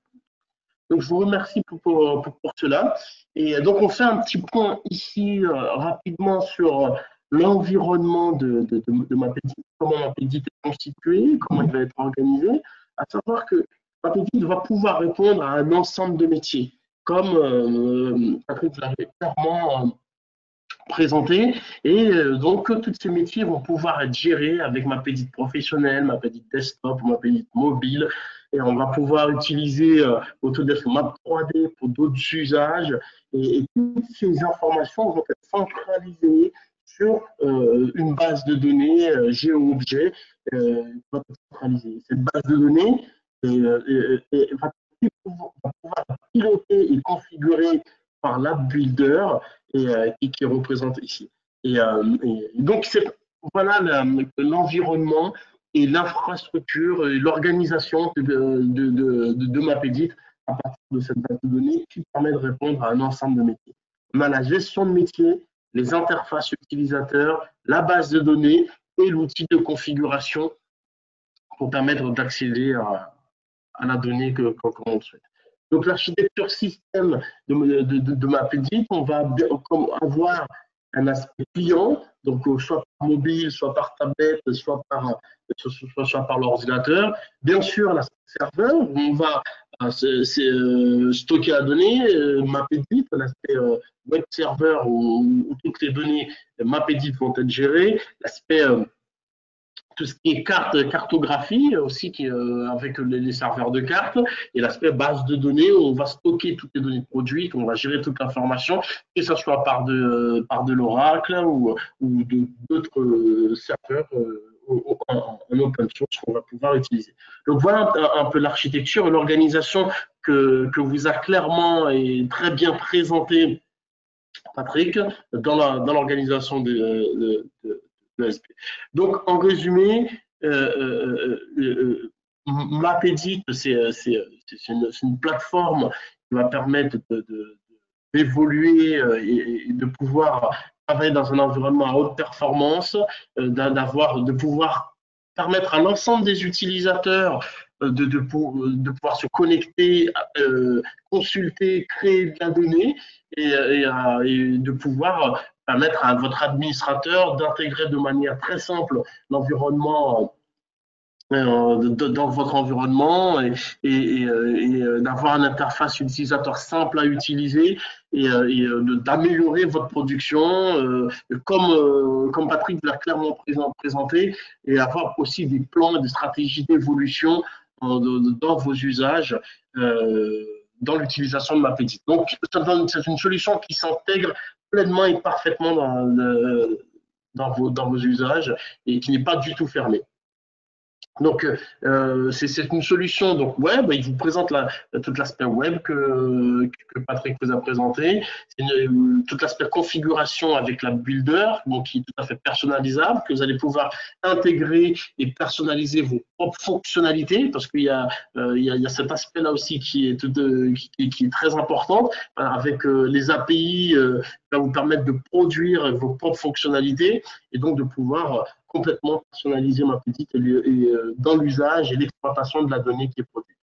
Donc, je vous remercie pour cela. Et donc, on fait un petit point ici rapidement sur l'environnement de Mapedit, comment Mapedit est constitué, comment il va être organisé, à savoir que Mapedit va pouvoir répondre à un ensemble de métiers, comme Patrick l'avait clairement présenté. Et donc, tous ces métiers vont pouvoir être gérés avec Mapedit professionnel, Mapedit desktop, Mapedit mobile. Et on va pouvoir utiliser Autodesk Map 3D pour d'autres usages. Et toutes ces informations vont être centralisées sur une base de données GeoObjet va être centralisée. Cette base de données va pouvoir être pilotée et configurée par l'app Builder et qui est représenté ici. Et donc, voilà l'environnement et l'infrastructure et l'organisation de Mapedit à partir de cette base de données qui permet de répondre à un ensemble de métiers. On a la gestion de métiers, les interfaces utilisateurs, la base de données et l'outil de configuration pour permettre d'accéder à la donnée qu'on souhaite. Donc, l'architecture système de Mapedit, on va avoir un aspect client, donc soit par mobile, soit par tablette, soit par l'ordinateur. Bien sûr, l'aspect serveur, où on va stocker la donnée, Mapedit, l'aspect web serveur où toutes les données Mapedit vont être gérées, l'aspect tout ce qui est cartographie aussi avec les serveurs de cartes et l'aspect base de données où on va stocker toutes les données produites, on va gérer toute l'information, que ce soit par de l'Oracle ou d'autres serveurs en open source qu'on va pouvoir utiliser. Donc voilà un peu l'architecture et l'organisation que vous a clairement et très bien présenté Patrick dans l'organisation de l'ESP. Donc, en résumé, Mapedit, c'est une plateforme qui va permettre d'évoluer et de pouvoir travailler dans un environnement à haute performance, de pouvoir permettre à l'ensemble des utilisateurs de pouvoir se connecter, consulter, créer de la donnée et de pouvoir permettre à votre administrateur d'intégrer de manière très simple l'environnement dans votre environnement et d'avoir une interface utilisateur simple à utiliser et d'améliorer votre production comme Patrick l'a clairement présenté et avoir aussi des plans et des stratégies d'évolution dans vos usages dans l'utilisation de Mapedit. Donc, c'est une solution qui s'intègre pleinement et parfaitement dans vos usages et qui n'est pas du tout fermée. Donc, c'est une solution donc web. Il vous présente tout l'aspect web que Patrick vous a présenté. Tout l'aspect configuration avec la Builder, donc qui est tout à fait personnalisable, que vous allez pouvoir intégrer et personnaliser vos propres fonctionnalités, parce qu'il y a cet aspect-là aussi qui est très important, avec les API qui va vous permettre de produire vos propres fonctionnalités et donc de pouvoir complètement personnaliser Mapedit dans l'usage et l'exploitation de la donnée qui est produite.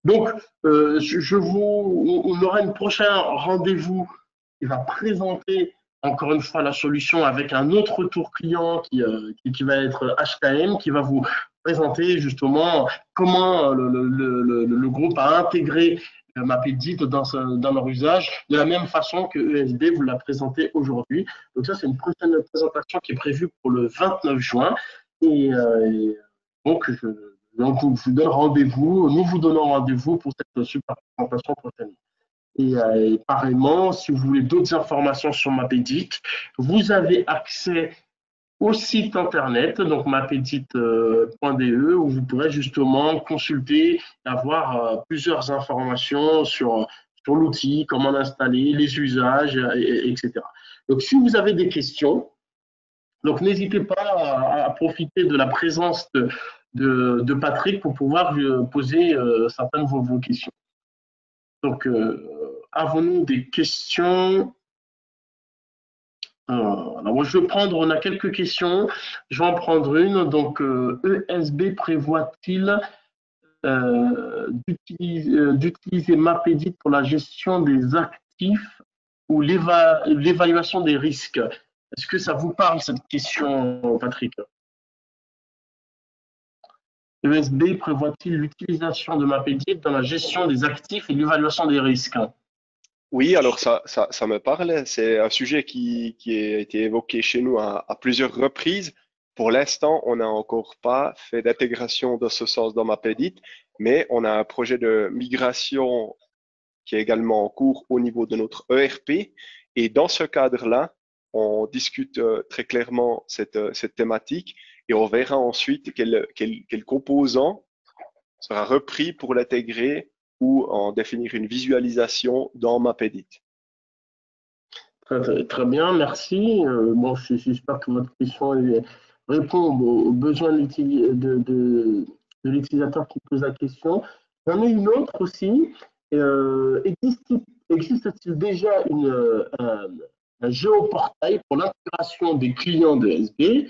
Donc, on aura un prochain rendez-vous qui va présenter encore une fois la solution avec un autre retour client qui va être HKM, qui va vous présenter justement comment le groupe a intégré Mapedit dans leur usage, de la même façon que ESB vous l'a présenté aujourd'hui. Donc ça, c'est une prochaine présentation qui est prévue pour le 29 juin. Et donc, je vous donne rendez-vous, nous vous donnons rendez-vous pour cette super présentation prochaine. Et pareillement, si vous voulez d'autres informations sur Mapedit, vous avez accès au site internet, donc mapedit.de, où vous pourrez justement consulter et avoir plusieurs informations sur l'outil, comment l'installer, les usages, etc. Donc, si vous avez des questions, donc n'hésitez pas à profiter de la présence de Patrick pour pouvoir poser certaines de vos questions. Donc, avons-nous des questions? Alors, moi, on a quelques questions. Je vais en prendre une. Donc, ESB prévoit-il d'utiliser Mapedit pour la gestion des actifs ou l'évaluation des risques? Est-ce que ça vous parle, cette question, Patrick? ESB prévoit-il l'utilisation de Mapedit dans la gestion des actifs et l'évaluation des risques? Oui, alors ça me parle. C'est un sujet qui a été évoqué chez nous à plusieurs reprises. Pour l'instant, on n'a encore pas fait d'intégration de ce sens dans Mapedit, mais on a un projet de migration qui est également en cours au niveau de notre ERP. Et dans ce cadre-là, on discute très clairement cette thématique et on verra ensuite quel composant sera repris pour l'intégrer ou en définir une visualisation dans Mapedit. Très bien, merci. Bon, j'espère que votre question répond aux besoins de l'utilisateur qui pose la question. J'en ai une autre aussi. Existe-t-il déjà un géoportail pour l'intégration des clients de SB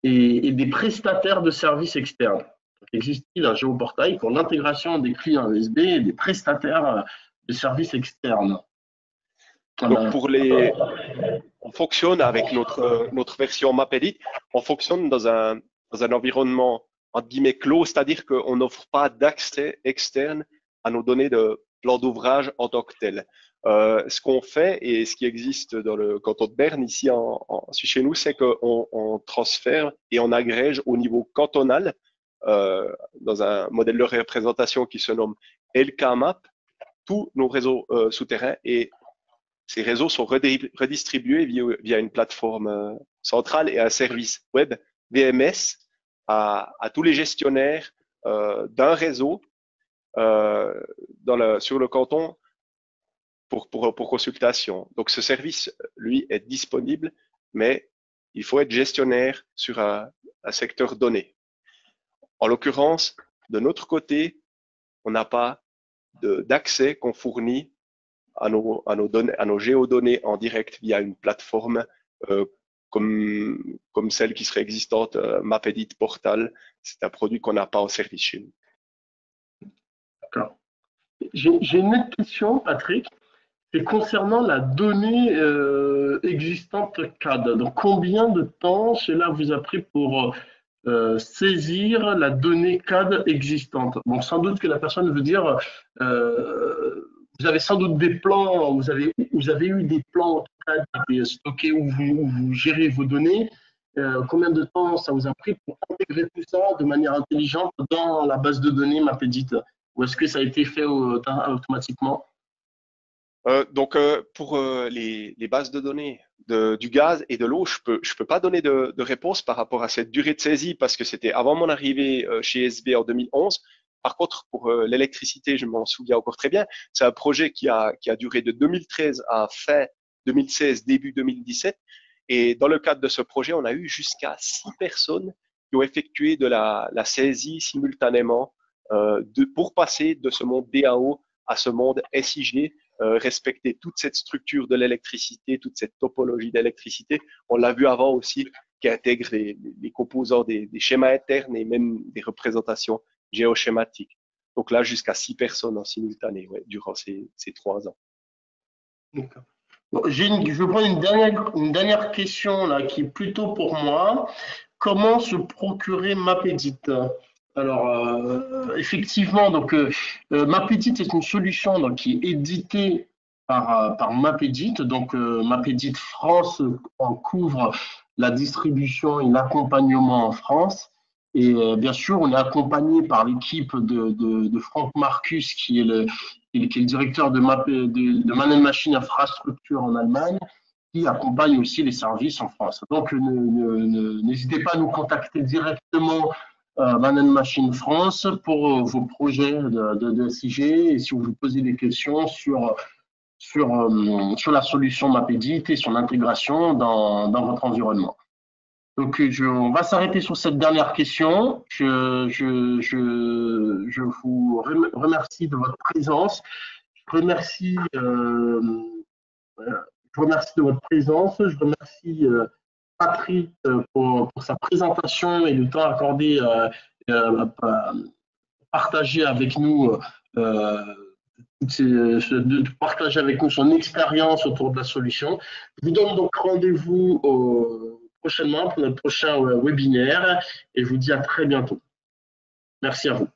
et des prestataires de services externes? Existe-t-il un géoportail pour l'intégration des clients SB et des prestataires de services externes? Donc on fonctionne avec notre version Mapedit, on fonctionne dans un environnement entre guillemets clos, c'est-à-dire qu'on n'offre pas d'accès externe à nos données de plan d'ouvrage en tant que tel. Ce qu'on fait et ce qui existe dans le canton de Berne ici chez nous, c'est qu'on transfère et on agrège au niveau cantonal dans un modèle de représentation qui se nomme LKMAP tous nos réseaux souterrains et ces réseaux sont redistribués via une plateforme centrale et un service web VMS à tous les gestionnaires d'un réseau sur le canton pour consultation. Donc ce service, lui, est disponible, mais il faut être gestionnaire sur un secteur donné. En l'occurrence, de notre côté, on n'a pas d'accès qu'on fournit à nos géodonnées en direct via une plateforme comme celle qui serait existante, Mapedit Portal. C'est un produit qu'on n'a pas en service chez nous. D'accord. J'ai une autre question, Patrick. C'est concernant la donnée existante CAD. Donc, combien de temps cela vous a pris pour saisir la donnée CAD existante? Bon, sans doute que la personne veut dire, vous avez sans doute des plans, vous avez eu des plans CAD qui étaient stockés où vous gérez vos données. Combien de temps ça vous a pris pour intégrer tout ça de manière intelligente dans la base de données Mapedit? Ou est-ce que ça a été fait automatiquement? Donc, pour les bases de données du gaz et de l'eau, je peux pas donner de réponse par rapport à cette durée de saisie parce que c'était avant mon arrivée chez SB en 2011. Par contre, pour l'électricité, je m'en souviens encore très bien. C'est un projet qui a duré de 2013 à fin 2016, début 2017. Et dans le cadre de ce projet, on a eu jusqu'à 6 personnes qui ont effectué de la saisie simultanément pour passer de ce monde DAO à ce monde SIG, respecter toute cette structure de l'électricité, toute cette topologie d'électricité. On l'a vu avant aussi, qui intègre les composants des schémas internes et même des représentations géoschématiques. Donc là, jusqu'à 6 personnes en simultané durant ces 3 ans. D'accord. Bon, je prends une dernière question là, qui est plutôt pour moi. Comment se procurer Mapedit? Alors, effectivement, donc, Mapedit est une solution donc, qui est éditée par Mapedit. Donc, Mapedit France en couvre la distribution et l'accompagnement en France. Et bien sûr, on est accompagné par l'équipe de Franck Marcus, qui est le directeur de Man & Machine Infrastructure en Allemagne, qui accompagne aussi les services en France. Donc, n'hésitez pas à nous contacter directement Man & Machine France pour vos projets de SIG et si vous vous posez des questions sur la solution Mapedit et son intégration dans votre environnement. Donc, on va s'arrêter sur cette dernière question. Je vous remercie de votre présence. Je remercie de votre présence. Je remercie Patrick pour sa présentation et le temps accordé à partager avec nous de partager avec nous son expérience autour de la solution. Je vous donne donc rendez-vous prochainement pour notre prochain webinaire et je vous dis à très bientôt. Merci à vous.